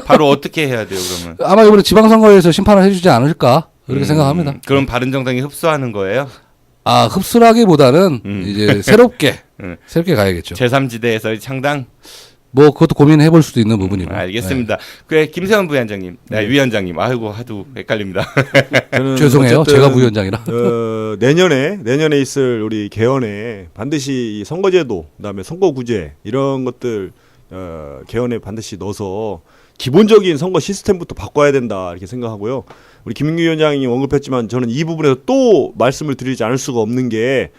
바로 어떻게 해야 돼요? 그러면 아마 이번에 지방선거에서 심판을 해주지 않을까 그렇게 생각합니다. 그럼 바른정당이 흡수하는 거예요? 흡수라기보다는 이제 새롭게 가야겠죠. 제3지대에서 창당? 뭐 그것도 고민해볼 수도 있는 부분이고. 알겠습니다. 그래 김세원 부위원장님, 위원장님, 아이고 하도 헷갈립니다. 죄송해요, 제가 부위원장이라. 내년에 있을 우리 개헌에 반드시 이 선거제도, 그다음에 선거구제 이런 것들 개헌에 반드시 넣어서 기본적인 선거 시스템부터 바꿔야 된다 이렇게 생각하고요. 우리 김민규 위원장이 언급했지만 저는 이 부분에서 또 말씀을 드리지 않을 수가 없는 게.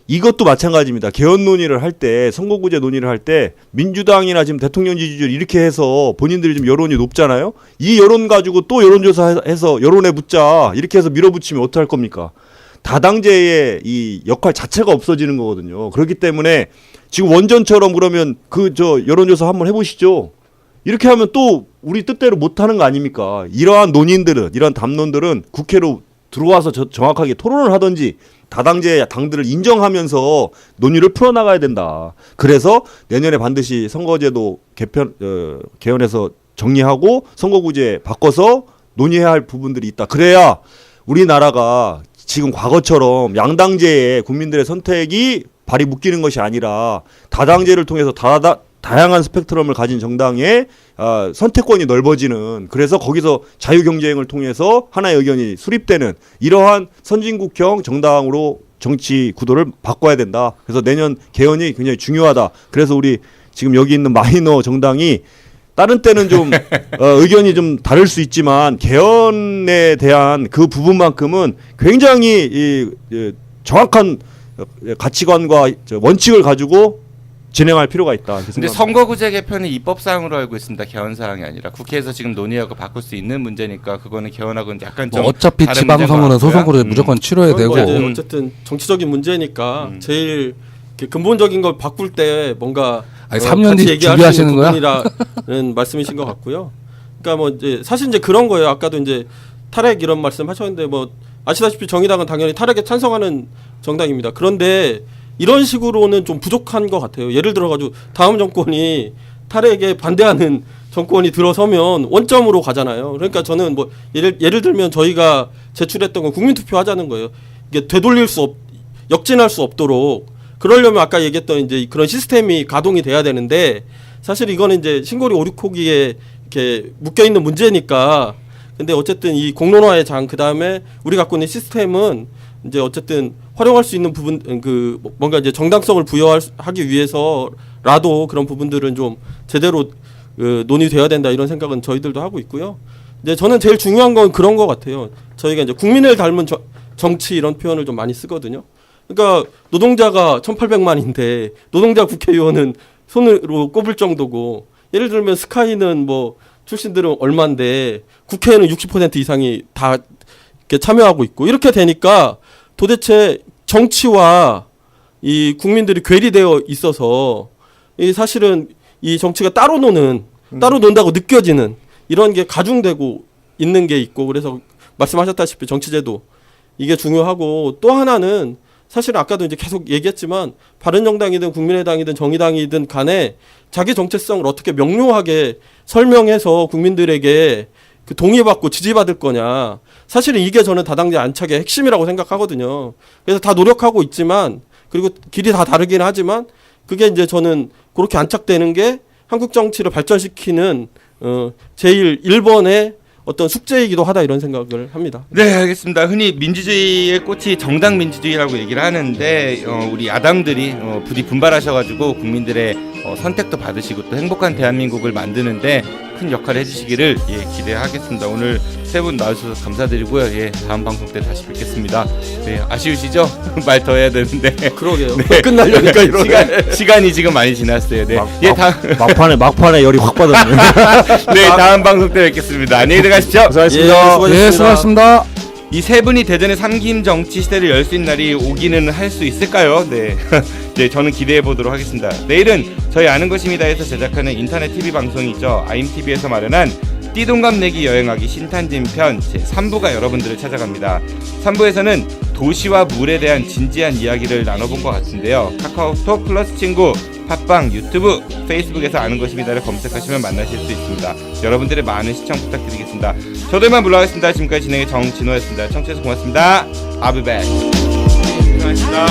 이것도 마찬가지입니다. 개헌 논의를 할 때, 선거구제 논의를 할 때 민주당이나 지금 대통령 지지율 이렇게 해서 본인들이 좀 여론이 높잖아요. 이 여론 가지고 또 여론조사해서 여론에 붙자 이렇게 해서 밀어붙이면 어떡할 겁니까? 다당제의 이 역할 자체가 없어지는 거거든요. 그렇기 때문에 지금 원전처럼 그러면 여론조사 한번 해보시죠. 이렇게 하면 또 우리 뜻대로 못하는 거 아닙니까? 이러한 논의들은, 이러한 담론들은 국회로 들어와서 정확하게 토론을 하든지 다당제 당들을 인정하면서 논의를 풀어나가야 된다. 그래서 내년에 반드시 선거제도 개헌해서 정리하고 선거구제 바꿔서 논의해야 할 부분들이 있다. 그래야 우리나라가 지금 과거처럼 양당제에 국민들의 선택이 발이 묶이는 것이 아니라 다당제를 통해서 다양한 스펙트럼을 가진 정당의 선택권이 넓어지는, 그래서 거기서 자유경쟁을 통해서 하나의 의견이 수립되는 이러한 선진국형 정당으로 정치 구도를 바꿔야 된다. 그래서 내년 개헌이 굉장히 중요하다. 그래서 우리 지금 여기 있는 마이너 정당이 다른 때는 좀 의견이 좀 다를 수 있지만 개헌에 대한 그 부분만큼은 굉장히 정확한 가치관과 원칙을 가지고 진행할 필요가 있다. 근데 선거구제 개편은 입법사항으로 알고 있습니다. 개헌사항이 아니라 국회에서 지금 논의하고 바꿀 수 있는 문제니까 그거는 개헌하고는 약간 좀 어차피 다른 지방선거는 소송으로 무조건 치러야 되고 어쨌든 정치적인 문제니까 제일 근본적인 걸 바꿀 때 뭔가 3년 뒤 준비하시는 거야? 부분이라는 말씀이신 것 같고요. 그러니까 뭐 이제 사실 이제 그런 거예요. 아까도 이제 탈핵 이런 말씀하셨는데 뭐 아시다시피 정의당은 당연히 탈핵에 찬성하는 정당입니다. 그런데 이런 식으로는 좀 부족한 것 같아요. 예를 들어가지고 다음 정권이 탈핵에 반대하는 정권이 들어서면 원점으로 가잖아요. 그러니까 저는 뭐 예를 들면 저희가 제출했던 건 국민투표 하자는 거예요. 이게 역진할 수 없도록 그러려면 아까 얘기했던 이제 그런 시스템이 가동이 돼야 되는데 사실 이거는 이제 신고리 오륙호기에 이렇게 묶여 있는 문제니까. 근데 어쨌든 이 공론화의 장 그다음에 우리 갖고 있는 시스템은 이제 어쨌든 활용할 수 있는 부분 뭔가 이제 정당성을 부여하기 위해서라도 그런 부분들은 좀 제대로 논의돼야 된다 이런 생각은 저희들도 하고 있고요. 이제 저는 제일 중요한 건 그런 것 같아요. 저희가 이제 국민을 닮은 정치 이런 표현을 좀 많이 쓰거든요. 그러니까 노동자가 1,800만인데 노동자 국회의원은 손으로 꼽을 정도고, 예를 들면 스카이는 뭐 출신들은 얼마인데 국회에는 60% 이상이 다 이렇게 참여하고 있고, 이렇게 되니까 도대체 정치와 이 국민들이 괴리되어 있어서 이 사실은 이 정치가 따로 논다고 느껴지는 이런 게 가중되고 있는 게 있고, 그래서 말씀하셨다시피 정치제도 이게 중요하고, 또 하나는 사실 아까도 이제 계속 얘기했지만 바른정당이든 국민의당이든 정의당이든 간에 자기 정체성을 어떻게 명료하게 설명해서 국민들에게 그 동의받고 지지받을 거냐. 사실은 이게 저는 다당제 안착의 핵심이라고 생각하거든요. 그래서 다 노력하고 있지만, 그리고 길이 다 다르긴 하지만, 그게 이제 저는 그렇게 안착되는 게 한국 정치를 발전시키는 제일 1번의 어떤 숙제이기도 하다 이런 생각을 합니다. 네, 알겠습니다. 흔히 민주주의의 꽃이 정당 민주주의라고 얘기를 하는데 우리 야당들이 부디 분발하셔가지고 국민들의 선택도 받으시고 또 행복한 대한민국을 만드는데 큰 역할을 해주시기를 기대하겠습니다. 오늘 세 분 나와주셔서 감사드리고요. 다음 방송 때 다시 뵙겠습니다. 네, 아쉬우시죠? 말 더 해야 되는데. 그러게요. 네. 끝나려니까 이러네. 시간이 지금 많이 지났어요. 네, 막판에 열이 확 받았네. 네, 다음 방송 때 뵙겠습니다. 안녕히 들어가십시오. 수고하셨습니다. 네, 수고하셨습니다. 이 세 분이 대전의 삼김 정치 시대를 열 수 있는 날이 오기는 할 수 있을까요? 네. 네, 저는 기대해 보도록 하겠습니다. 내일은 저희 아는 것입니다에서 제작하는 인터넷 TV 방송이 있죠. 아임TV에서 마련한 띠동갑 내기 여행하기 신탄진 편 제3부가 여러분들을 찾아갑니다. 3부에서는 도시와 물에 대한 진지한 이야기를 나눠본 것 같은데요. 카카오톡 플러스 친구, 팟빵, 유튜브, 페이스북에서 아는 것입니다를 검색하시면 만나실 수 있습니다. 여러분들의 많은 시청 부탁드리겠습니다. 저들만 물러가겠습니다. 지금까지 진행의 정진호였습니다. 청취해서 고맙습니다. I'll be back. 고맙습니다.